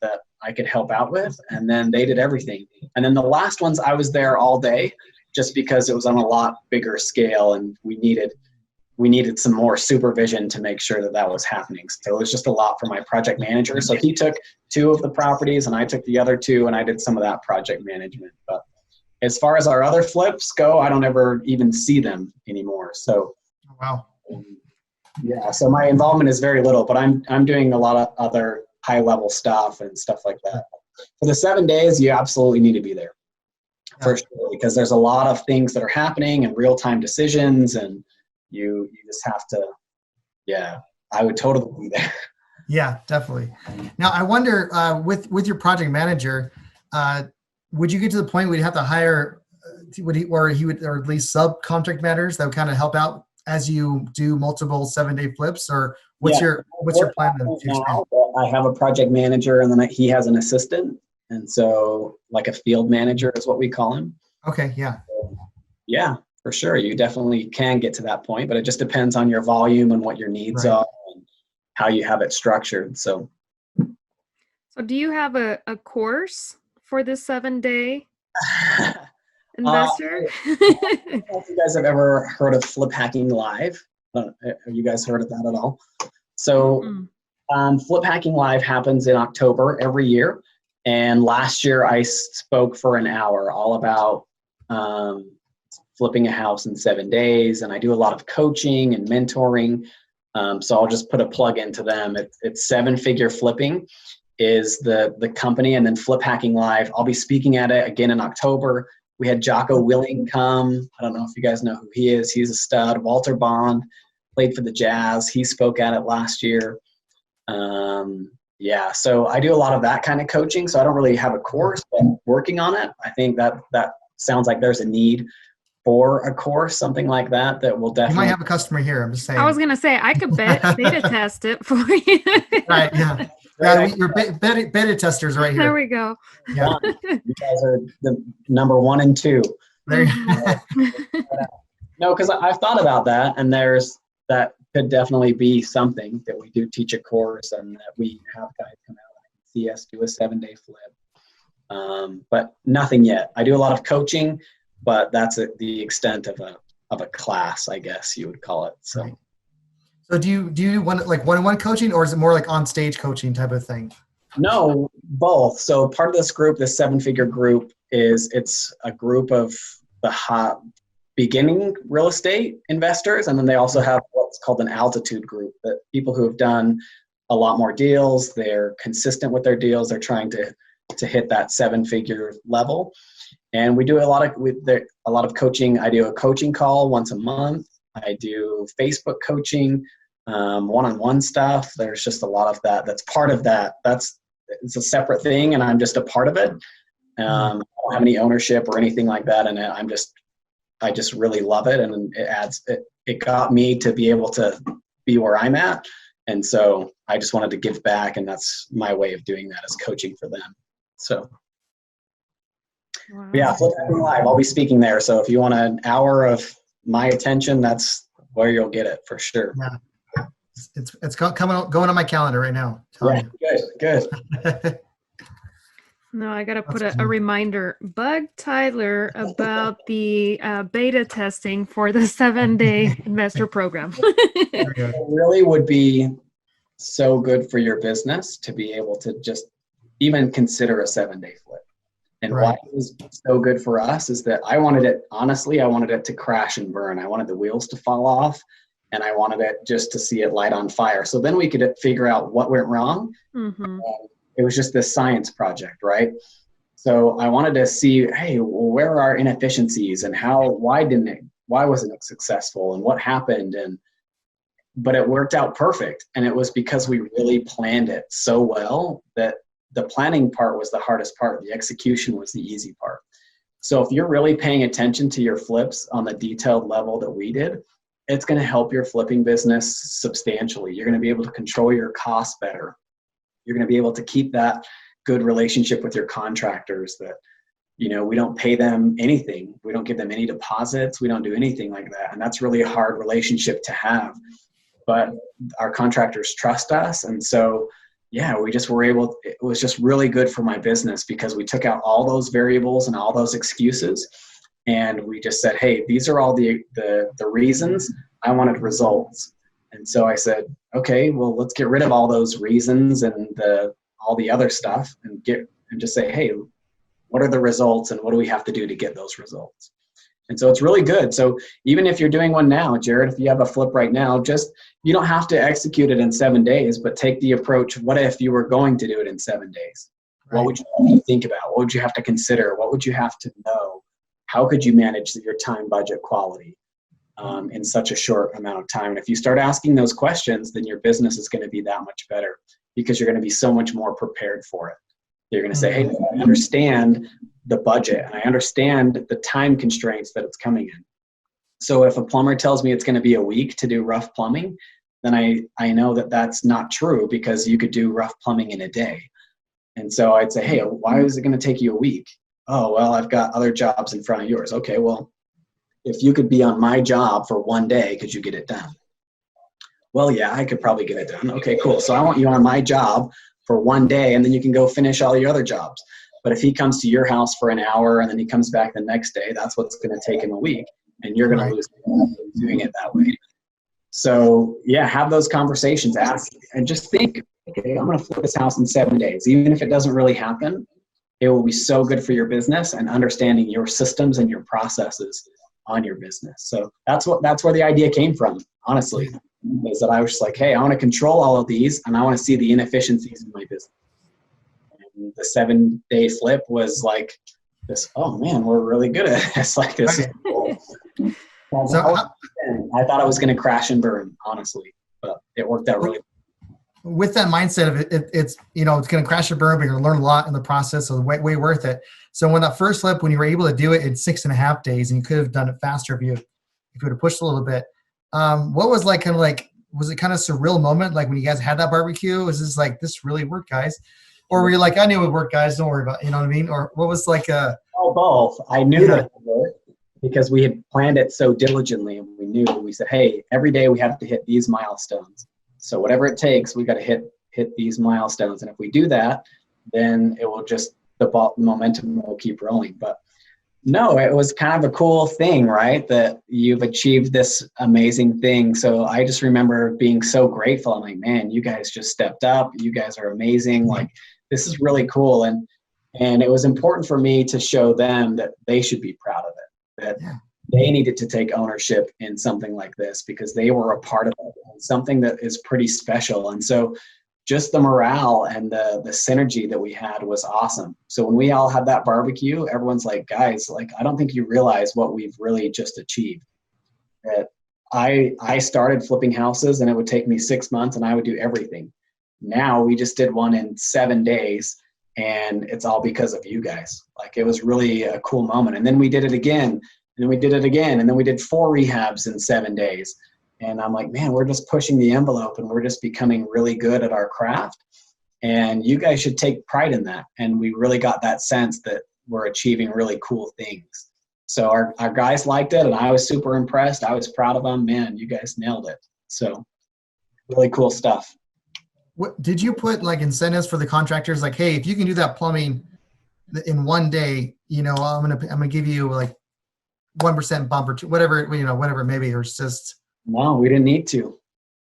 I could help out with. And then they did everything. And then the last ones, I was there all day just because it was on a lot bigger scale and we needed some more supervision to make sure that was happening. So it was just a lot for my project manager. So he took 2 of the properties and I took the other 2 and I did some of that project management. But as far as our other flips go, I don't ever even see them anymore. So wow. Yeah, so my involvement is very little, but I'm doing a lot of other high level stuff and stuff like that. For the 7 days, you absolutely need to be there for sure, because there's a lot of things that are happening and real time decisions, and you just have to, yeah, I would totally be there. Yeah, definitely. Now I wonder, with your project manager, would you get to the point where you have to hire or at least subcontract matters that would kind of help out as you do multiple 7-day flips, or what's your plan to expand? I have a project manager, and then he has an assistant, and so like a field manager is what we call him. Okay, yeah. Yeah, for sure. You definitely can get to that point, but it just depends on your volume and what your needs are and how you have it structured. So do you have a course for this 7-day investor? I don't know if you guys have ever heard of Flip Hacking Live. Have you guys heard of that at all? So Flip Hacking Live happens in October every year. And last year I spoke for an hour all about flipping a house in 7 days. And I do a lot of coaching and mentoring. So I'll just put a plug into them. It's 7-Figure Flipping is the company, and then Flip Hacking Live. I'll be speaking at it again in October. We had Jocko Willing come. I don't know if you guys know who he is. He's a stud. Walter Bond played for the Jazz. He spoke at it last year. Yeah, so I do a lot of that kind of coaching. So I don't really have a course, but I'm working on it. I think that sounds like there's a need for a course, something like that will definitely. You might have a customer here. I'm just saying. I was going to say, I could beta test it for you. Right, yeah. Yeah, your beta testers right here. There we go. Yeah. You guys are the number 1 and 2. There. No, because I've thought about that, and that could definitely be something that we do teach a course, and that we have guys come out and see us do a 7-day flip. But nothing yet. I do a lot of coaching, but that's the extent of a class, I guess you would call it. So. Right. So do you want like one-on-one coaching, or is it more like on-stage coaching type of thing? No, both. So part of this group, this 7-figure group, it's a group of the hot beginning real estate investors, and then they also have what's called an altitude group, that people who have done a lot more deals, they're consistent with their deals, they're trying to hit that 7-figure level. And we do a lot of coaching. I do a coaching call once a month. I do Facebook coaching, one-on-one stuff. There's just a lot of that. That's part of that. It's a separate thing, and I'm just a part of it. I don't have any ownership or anything like that in it. I just really love it, and it got me to be able to be where I'm at. And so I just wanted to give back, and that's my way of doing that, is coaching for them. So. Wow. Yeah, Flip Hacking Live. I'll be speaking there. So if you want an hour of my attention, that's where you'll get it for sure. Yeah, it's going on my calendar right now. Yeah, good. No, I got to put a reminder. Bug Tyler about the beta testing for the 7-day investor program. It really would be so good for your business to be able to just even consider a 7-day flip. And why it was so good for us is that I wanted it to crash and burn. I wanted the wheels to fall off, and I wanted it just to see it light on fire. So then we could figure out what went wrong. Mm-hmm. It was just this science project, right? So I wanted to see, hey, well, where are our inefficiencies, and why wasn't it successful, and what happened? But it worked out perfect. And it was because we really planned it so well that the planning part was the hardest part. The execution was the easy part. So if you're really paying attention to your flips on the detailed level that we did, it's going to help your flipping business substantially. You're going to be able to control your costs better. You're going to be able to keep that good relationship with your contractors, that, we don't pay them anything. We don't give them any deposits. We don't do anything like that. And that's really a hard relationship to have. But our contractors trust us. And so, yeah, it was just really good for my business, because we took out all those variables and all those excuses, and we just said, hey, these are all the reasons. I wanted results. And so I said, okay, well, let's get rid of all those reasons and all the other stuff, and just say, hey, what are the results, and what do we have to do to get those results? And so it's really good. So even if you're doing one now, Jared, if you have a flip right now, you don't have to execute it in 7 days, but take the approach, what if you were going to do it in 7 days? Right. What would you think about? What would you have to consider? What would you have to know? How could you manage your time, budget, quality in such a short amount of time? And if you start asking those questions, then your business is going to be that much better, because you're going to be so much more prepared for it. You're going to say, hey, I understand the budget and I understand the time constraints that it's coming in. So if a plumber tells me it's going to be a week to do rough plumbing, then I know that that's not true, because you could do rough plumbing in a day. And so I'd say, hey, why is it going to take you a week? Oh, well, I've got other jobs in front of yours. Okay, well, if you could be on my job for one day, could you get it done? Well, yeah, I could probably get it done. Okay, cool. So I want you on my job for one day, and then you can go finish all your other jobs. But if he comes to your house for an hour and then he comes back the next day, that's what's going to take him a week, and you're going to lose doing it that way. So yeah, have those conversations, ask, and just think, okay, I'm going to flip this house in 7 days. Even if it doesn't really happen, it will be so good for your business and understanding your systems and your processes on your business. So that's where the idea came from, honestly, is that I was just like, hey, I want to control all of these and I want to see the inefficiencies in my business. And the 7-day flip was like this, oh man, we're really good at this. Like this is cool. So I thought it was going to crash and burn, honestly, but it worked out really well. With that mindset of it's it's going to crash and burn, but you're going to learn a lot in the process, so way worth it. So when that first flip, when you were able to do it in 6.5 days, and you could have done it faster if you would have pushed a little bit, what was was it kind of surreal moment, like when you guys had that barbecue? Was this like, this really worked, guys? Or were you like, I knew it would work, guys, don't worry about it, you know what I mean? Or what was like both. I knew that it would work because we had planned it so diligently, and we said, hey, every day we have to hit these milestones. So whatever it takes, we got to hit these milestones. And if we do that, then it will just, the momentum will keep rolling. But no, it was kind of a cool thing, right? That you've achieved this amazing thing. So I just remember being so grateful. I'm like, man, you guys just stepped up. You guys are amazing. Like, this is really cool. And it was important for me to show them that they should be proud of it, that they needed to take ownership in something like this because they were a part of it, something that is pretty special. And so just the morale and the synergy that we had was awesome. So when we all had that barbecue, everyone's like, guys, like, I don't think you realize what we've really just achieved. That I started flipping houses and it would take me 6 months and I would do everything. Now we just did one in 7 days, and it's all because of you guys. Like, it was really a cool moment. And then we did it again, and then we did it again, and then we did 4 rehabs in 7 days. And I'm like, man, we're just pushing the envelope and we're just becoming really good at our craft. And you guys should take pride in that. And we really got that sense that we're achieving really cool things. So our guys liked it, and I was super impressed. I was proud of them. Man, you guys nailed it. So really cool stuff. What did you put like incentives for the contractors? Like, hey, if you can do that plumbing in 1 day, I'm gonna give you like 1% bump or two, whatever maybe, or it's just. No, we didn't need to,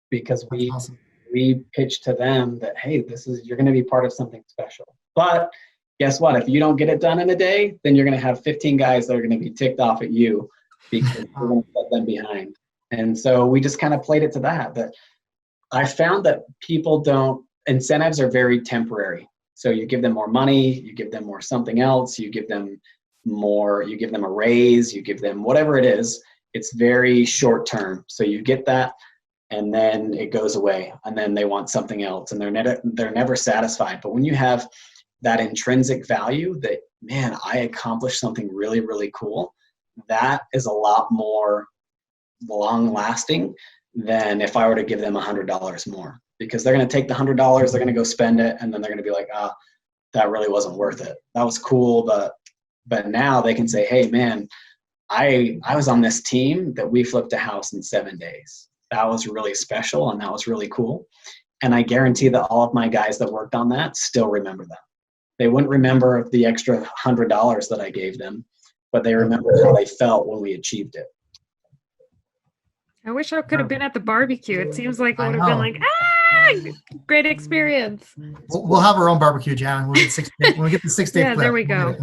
because we pitched to them that, hey, you're going to be part of something special. But guess what? If you don't get it done in a day, then you're going to have 15 guys that are going to be ticked off at you because you're going to set them behind. And so we just kind of played it to that I found that incentives are very temporary. So you give them more money, you give them more something else, you give them a raise, you give them whatever it is. It's very short term. So you get that, and then it goes away, and then they want something else, and they're never satisfied. But when you have that intrinsic value that, man, I accomplished something really, really cool, that is a lot more long lasting than if I were to give them $100 more, because they're going to take the $100, they're going to go spend it, and then they're going to be like, that really wasn't worth it. That was cool, but now they can say, hey, man, I was on this team that we flipped a house in 7 days. That was really special, and that was really cool. And I guarantee that all of my guys that worked on that still remember that. They wouldn't remember the extra $100 that I gave them, but they remember how they felt when we achieved it. I wish I could have been at the barbecue. It seems like it would have been like, great experience. We'll have our own barbecue, Jan. When we get the 6 day flip. There we go.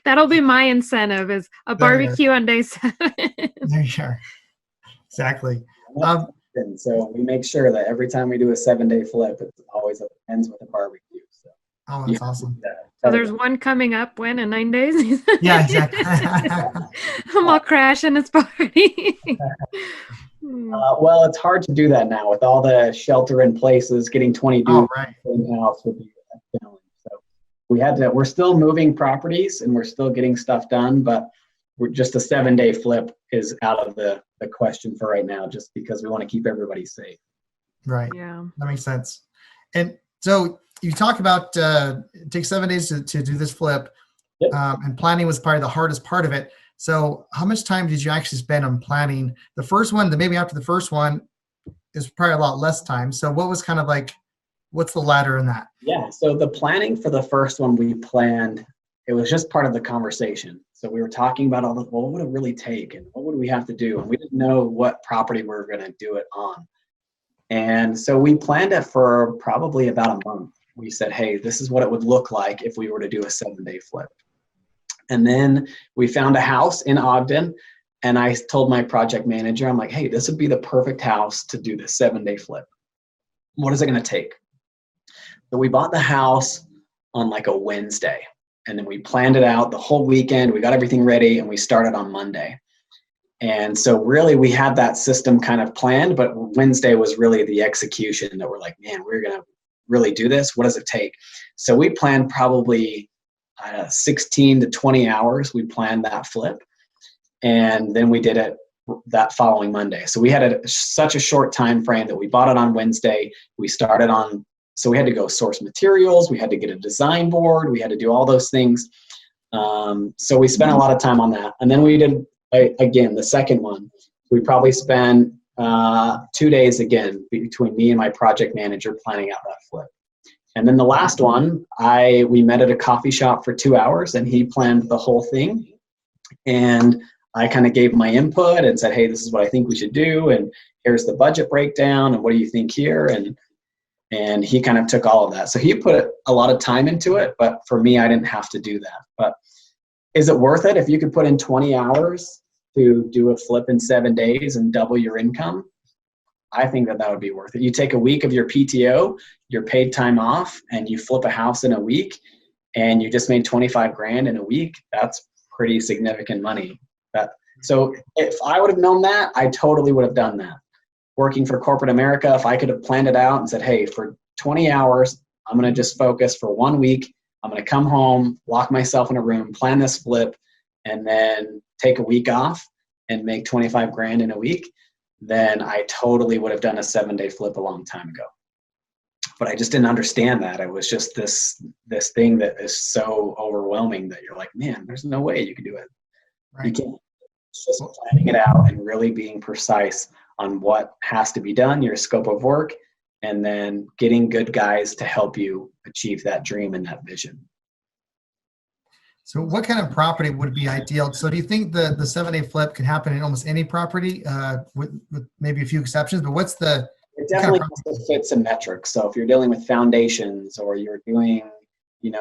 That'll be my incentive, is a barbecue on day 7. There you are. Exactly. So we make sure that every time we do a 7-day flip, it always ends with a barbecue. So. Oh, that's awesome. So there's one coming up in 9 days? Yeah, exactly. I'm all crashing this party. Well, it's hard to do that now with all the shelter in places. Getting 20 dudes in the house would be a challenge. So we're still moving properties and we're still getting stuff done, but we're just a 7-day flip is out of the question for right now, just because we want to keep everybody safe. Right. Yeah. That makes sense. And so you talk about it takes 7 days to do this flip. Yep. And planning was probably the hardest part of it. So how much time did you actually spend on planning the first one? Maybe after the first one is probably a lot less time. So what was kind of like, what's the ladder in that? Yeah. So the planning for the first one we planned, it was just part of the conversation. So we were talking about what would it really take and what would we have to do? And we didn't know what property we were going to do it on. And so we planned it for probably about a month. We said, hey, this is what it would look like if we were to do a 7-day flip. And then we found a house in Ogden, and I told my project manager, I'm like, hey, this would be the perfect house to do the 7-day flip. What is it going to take? So we bought the house on like a Wednesday, and then we planned it out the whole weekend. We got everything ready, and we started on Monday. And so really we had that system kind of planned, but Wednesday was really the execution that we're like, man, we're going to really do this. What does it take? So we planned probably 16 to 20 hours. We planned that flip, and then we did it that following Monday. So we had such a short time frame that we bought it on Wednesday. We started on, so we had to go source materials. We had to get a design board. We had to do all those things. So we spent a lot of time on that. And then we did, again, the second one. We probably spent 2 days again between me and my project manager planning out that flip. And then the last one, we met at a coffee shop for 2 hours, and he planned the whole thing. And I kind of gave my input and said, hey, this is what I think we should do, and here's the budget breakdown, and what do you think here? And he kind of took all of that. So he put a lot of time into it, but for me, I didn't have to do that. But is it worth it if you could put in 20 hours to do a flip in 7 days and double your income? I think that would be worth it. You take a week of your PTO, your paid time off, and you flip a house in a week, and you just made 25 grand in a week. That's pretty significant money. So if I would have known that, I totally would have done that. Working for corporate America, if I could have planned it out and said, hey, for 20 hours, I'm going to just focus for 1 week. I'm going to come home, lock myself in a room, plan this flip, and then take a week off and make 25 grand in a week, then I totally would have done a 7-day flip a long time ago. But I just didn't understand that. It was just this thing that is so overwhelming that you're like, man, there's no way you can do it. Right. You can't. It's just planning it out and really being precise on what has to be done, your scope of work, and then getting good guys to help you achieve that dream and that vision. So what kind of property would be ideal? So do you think the 7-day flip can happen in almost any property with maybe a few exceptions, but what's the... It definitely has to fit some metrics. So if you're dealing with foundations or you're doing,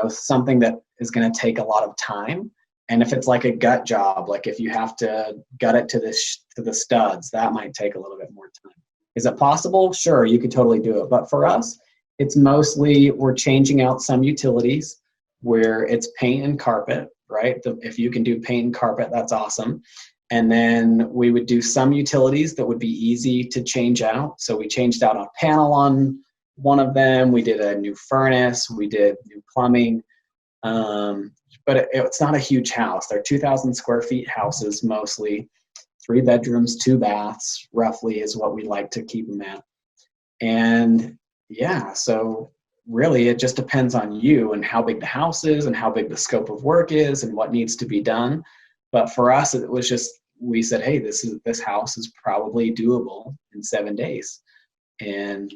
something that is going to take a lot of time, and if it's like a gut job, like if you have to gut it to the studs, that might take a little bit more time. Is it possible? Sure, you could totally do it. But for us, it's mostly we're changing out some utilities where it's paint and carpet, right? If you can do paint and carpet, that's awesome. And then we would do some utilities that would be easy to change out. So we changed out a panel on one of them. We did a new furnace. We did new plumbing. But it's not a huge house. They're 2,000 square feet houses, mostly 3 bedrooms, 2 baths, roughly is what we like to keep them at. And yeah, so really it just depends on you and how big the house is and how big the scope of work is and what needs to be done. But for us, it was just, we said, hey, this house is probably doable in 7 days. And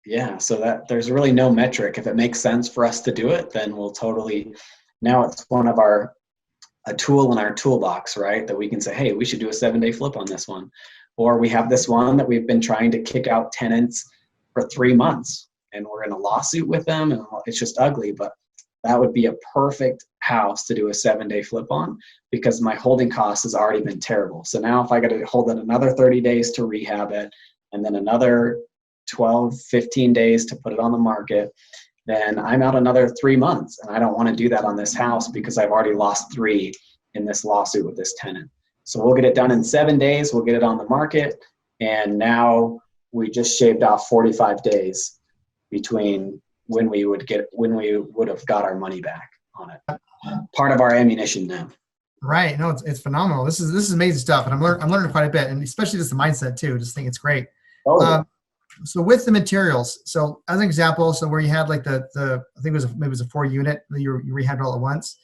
yeah, so that there's really no metric. If it makes sense for us to do it, then we'll totally, now it's one of a tool in our toolbox, right? That we can say, hey, we should do a 7-day flip on this one. Or we have this one that we've been trying to kick out tenants for 3 months and we're in a lawsuit with them and it's just ugly, but that would be a perfect house to do a 7-day flip on because my holding cost has already been terrible. So now if I got to hold it another 30 days to rehab it and then another 12, 15 days to put it on the market, then I'm out another 3 months. And I don't want to do that on this house because I've already lost 3 in this lawsuit with this tenant. So we'll get it done in 7 days. We'll get it on the market. And now we just shaved off 45 days between when we would have got our money back. on it. Part of our ammunition now. Right. No, it's phenomenal. This is amazing stuff, and I'm learning quite a bit, and especially just the mindset too. Just think it's great. So with the materials, so as an example, so where you had like the I think maybe it was a 4-unit that you rehabbed all at once.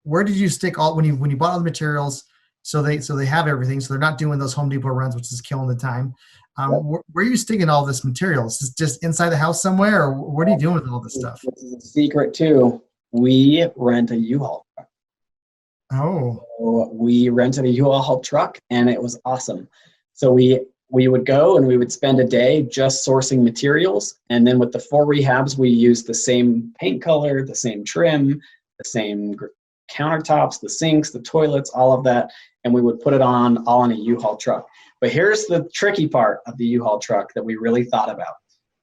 Where did you stick all when you bought all the materials? So they have everything. So they're not doing those Home Depot runs, which is killing the time. Where are you sticking all this materials? Just inside the house somewhere, or what are you doing with all this stuff? This is a secret too. We rent a U-Haul truck. Oh. So we rented a U-Haul truck, and it was awesome. So we would go and we would spend a day just sourcing materials. And then with the 4 rehabs, we used the same paint color, the same trim, the same countertops, the sinks, the toilets, all of that. And we would put it all on a U-Haul truck. But here's the tricky part of the U-Haul truck that we really thought about.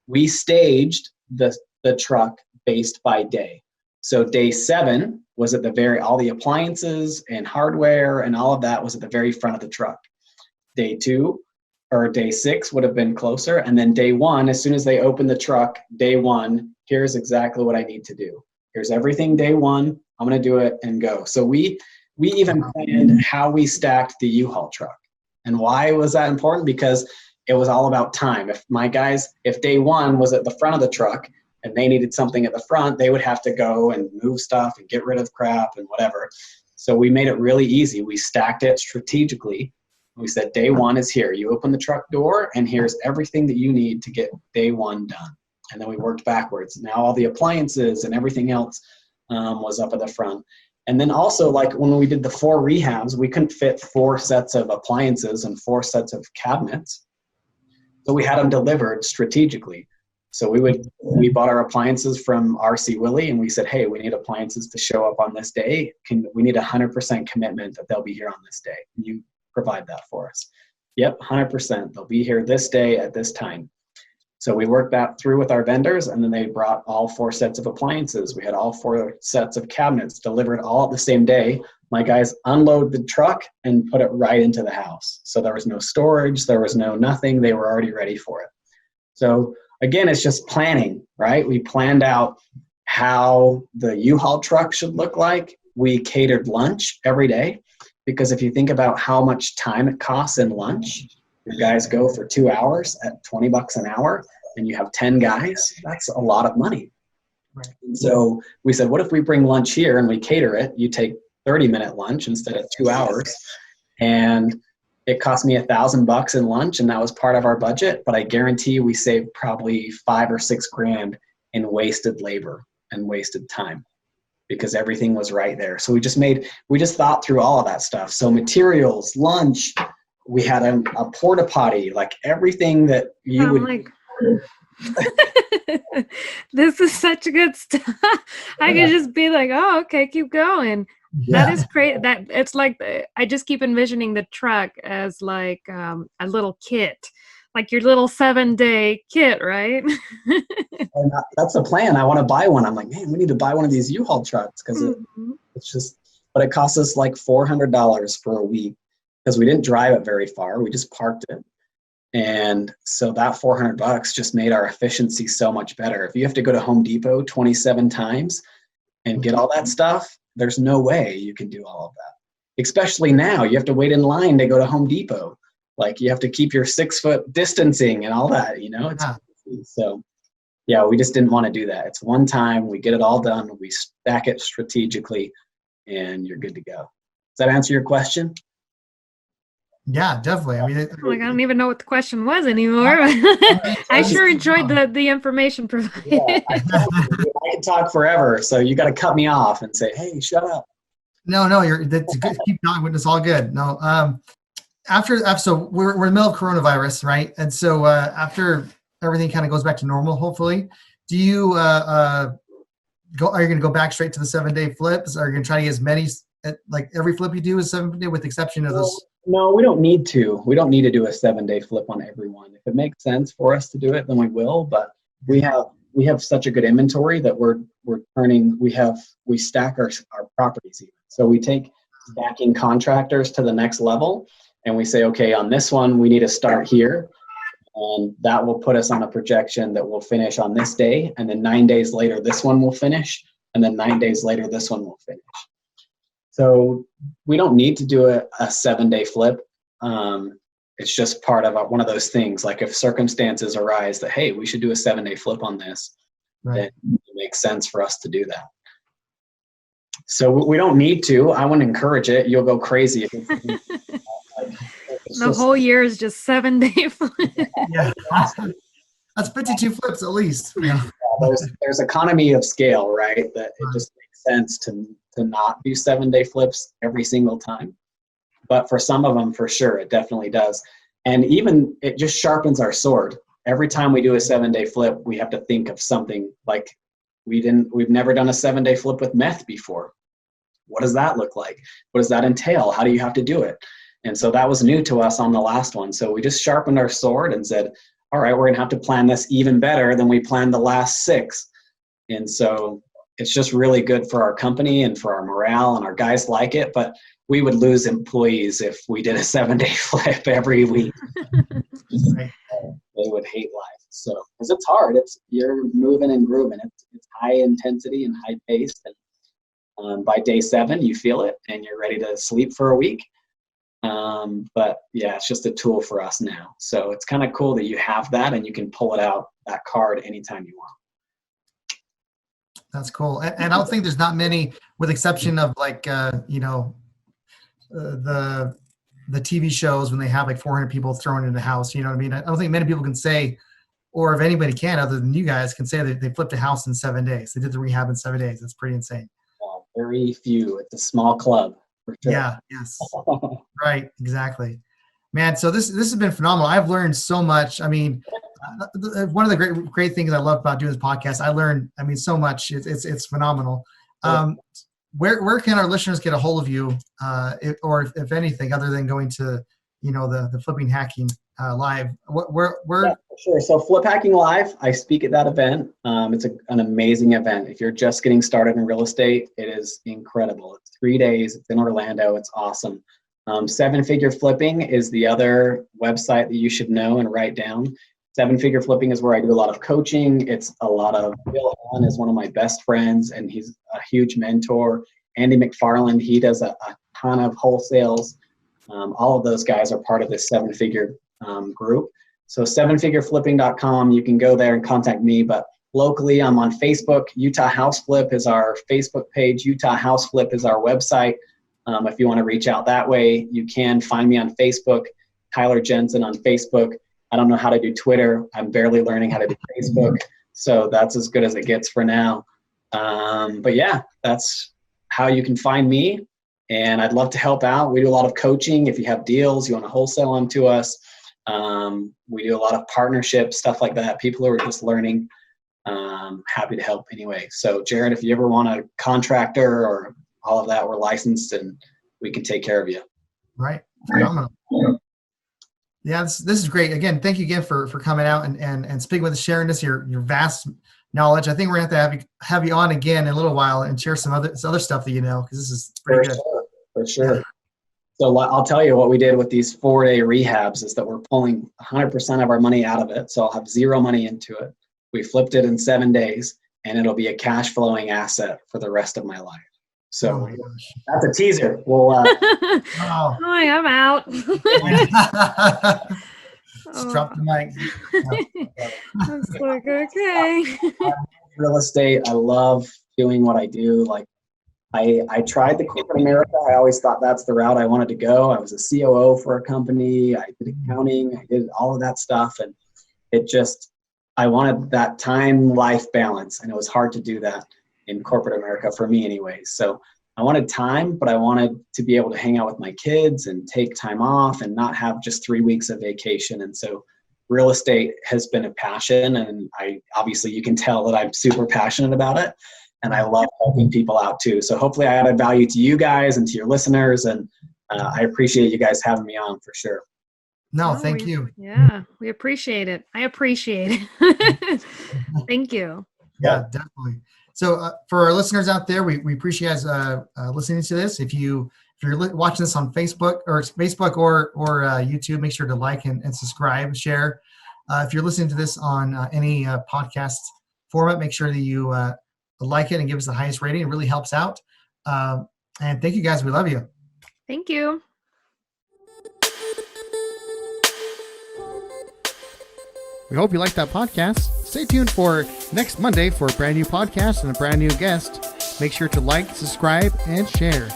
We staged the truck based by day. So day 7 was at all the appliances and hardware and all of that was at the very front of the truck. Day 2 or day 6 would have been closer. And then day 1, as soon as they opened the truck, day 1, here's exactly what I need to do. Here's everything day 1. I'm going to do it and go. So we even planned how we stacked the U-Haul truck. And why was that important? Because it was all about time. If day 1 was at the front of the truck and they needed something at the front, they would have to go and move stuff and get rid of crap and whatever. So we made it really easy. We stacked it strategically. We said, day 1 is here. You open the truck door and here's everything that you need to get day 1 done. And then we worked backwards. Now all the appliances and everything else was up at the front. And then also, like when we did the 4 rehabs, we couldn't fit 4 sets of appliances and 4 sets of cabinets. So we had them delivered strategically. So we bought our appliances from RC Willey and we said, hey, we need appliances to show up on this day. We need 100% commitment that they'll be here on this day. Can you provide that for us? Yep, 100%. They'll be here this day at this time. So we worked that through with our vendors, and then they brought all 4 sets of appliances. We had all 4 sets of cabinets delivered all at the same day. My guys unload the truck and put it right into the house. So there was no storage, there was no nothing. They were already ready for it. So again, it's just planning, right? We planned out how the U-Haul truck should look like. We catered lunch every day, because if you think about how much time it costs in lunch, your guys go for 2 hours at $20 an hour and you have 10 guys, that's a lot of money. Right. And so we said, what if we bring lunch here and we cater it? You take 30-minute lunch instead of 2 hours. And it cost me $1,000 in lunch, and that was part of our budget. But I guarantee we saved probably $5 or $6 grand in wasted labor and wasted time, because everything was right there. So we just thought through all of that stuff. So materials, lunch, we had a porta potty, like everything that you would. This is such good stuff. I could just be like, oh, okay, keep going. Yeah. That is great. That it's like, I just keep envisioning the truck as like a little kit, like your little 7-day kit, right? And that's the plan. I want to buy one. I'm like, man, we need to buy one of these U-Haul trucks, because it's just, but it costs us like $400 for a week, because we didn't drive it very far. We just parked it. And so that $400 just made our efficiency so much better. If you have to go to Home Depot 27 times and get all that stuff, there's no way you can do all of that. Especially now, you have to wait in line to go to Home Depot. Like you have to keep your 6-foot distancing and all that, you know? So yeah, we just didn't want to do that. It's one time, we get it all done, we stack it strategically, and you're good to go. Does that answer your question? Yeah, definitely. I mean, like I don't even know what the question was anymore. I sure enjoyed the information provided. Yeah, I can talk forever, so you got to cut me off and say, "Hey, shut up." No, that's good. Keep going. It's all good. No, so we're in the middle of coronavirus, right? And so after everything kind of goes back to normal, hopefully, do you are you going to go back straight to the 7-day flips? Are you going to try to get as many, like every flip you do is 7-day, with the exception of those? No, we don't need to. We don't need to do a 7-day flip on everyone. If it makes sense for us to do it, then we will. But we have such a good inventory that we're turning. We stack our properties even. So we take stacking contractors to the next level, and we say, okay, on this one we need to start here, and that will put us on a projection that we'll finish on this day, and then 9 days later this one will finish. and then 9 days later, this one will finish. So we don't need to do a 7-day flip. It's just part of one of those things. Like if circumstances arise that, hey, we should do a 7-day flip on this, then it makes sense for us to do that. So we don't need to. I wouldn't encourage it. You'll go crazy if the whole year is just 7-day flip. Yeah. That's 52 flips at least. Yeah. There's economy of scale, right? That it just makes sense to not do 7-day flips every single time. But for some of them, for sure, it definitely does. And even it just sharpens our sword. Every time we do a 7-day flip, we have to think of something like we've never done a 7-day flip with meth before. What does that look like? What does that entail? How do you have to do it? And so that was new to us on the last one. So we just sharpened our sword and said, all right, we're going to have to plan this even better than we planned the last 6. And so it's just really good for our company and for our morale, and our guys like it. But we would lose employees if we did a 7-day flip every week. They would hate life. So, because it's hard. You're moving and grooving. It's high intensity and high paced. And by day 7, you feel it and you're ready to sleep for a week. But yeah, it's just a tool for us now. So it's kind of cool that you have that and you can pull it out, that card, anytime you want. That's cool. And I don't think there's not many, with exception of like, the TV shows when they have like 400 people thrown in the house, you know what I mean? I don't think many people can say, or if anybody can, other than you guys, can say that they flipped a house in 7 days. They did the rehab in 7 days. That's pretty insane. Very few. It's a small club. For sure. Yeah. Yes. Right. Exactly. Man. So this has been phenomenal. I've learned so much. I mean, one of the great things I love about doing this podcast, I learned, so much. It's phenomenal. Where can our listeners get a hold of you, if anything, other than going to, the Flipping Hacking Live? Where? Yeah, for sure. So Flip Hacking Live, I speak at that event. It's an amazing event. If you're just getting started in real estate, it is incredible. It's 3 days. It's in Orlando. It's awesome. 7-Figure Flipping is the other website that you should know and write down. 7-Figure Flipping is where I do a lot of coaching. It's a lot of, Bill Allen is one of my best friends, and he's a huge mentor. Andy McFarland, he does a ton of wholesales. All of those guys are part of this 7-Figure group. So 7figureflipping.com, you can go there and contact me. But locally, I'm on Facebook. Utah House Flip is our Facebook page. Utah House Flip is our website. If you want to reach out that way, you can find me on Facebook, Tyler Jensen on Facebook. I don't know how to do Twitter. I'm barely learning how to do Facebook. So that's as good as it gets for now. But yeah, that's how you can find me. And I'd love to help out. We do a lot of coaching. If you have deals, you want to wholesale them to us. We do a lot of partnerships, stuff like that. People who are just learning, happy to help anyway. So Jared, if you ever want a contractor or all of that, we're licensed and we can take care of you. Right. Phenomenal. Yeah, this is great. Again, thank you again for coming out and speaking with us, sharing this, your vast knowledge. I think we're going to have to have you on again in a little while and share some other stuff that because this is pretty good. For sure. Yeah. So I'll tell you what we did with these 4-day rehabs is that we're pulling 100% of our money out of it. So I'll have zero money into it. We flipped it in 7 days, and it'll be a cash flowing asset for the rest of my life. So that's a teaser. We'll Hi, I'm out. Just drop the mic. It's like, okay. Real estate. I love doing what I do. Like I tried the corporate America. I always thought that's the route I wanted to go. I was a COO for a company. I did accounting. I did all of that stuff. And I wanted that time-life balance. And it was hard to do that in corporate America for me anyway. So I wanted time, but I wanted to be able to hang out with my kids and take time off and not have just 3 weeks of vacation. And so real estate has been a passion, and obviously you can tell that I'm super passionate about it, and I love helping people out too. So hopefully I added value to you guys and to your listeners, and I appreciate you guys having me on for sure. No, thank you. Yeah, we appreciate it. I appreciate it. Thank you. Yeah, definitely. So for our listeners out there, we appreciate you guys listening to this. If you're watching this on Facebook or YouTube, make sure to like and subscribe, share. If you're listening to this on any podcast format, make sure that you like it and give us the highest rating. It really helps out. And thank you guys. We love you. Thank you. We hope you liked that podcast. Stay tuned for next Monday for a brand new podcast and a brand new guest. Make sure to like, subscribe, and share.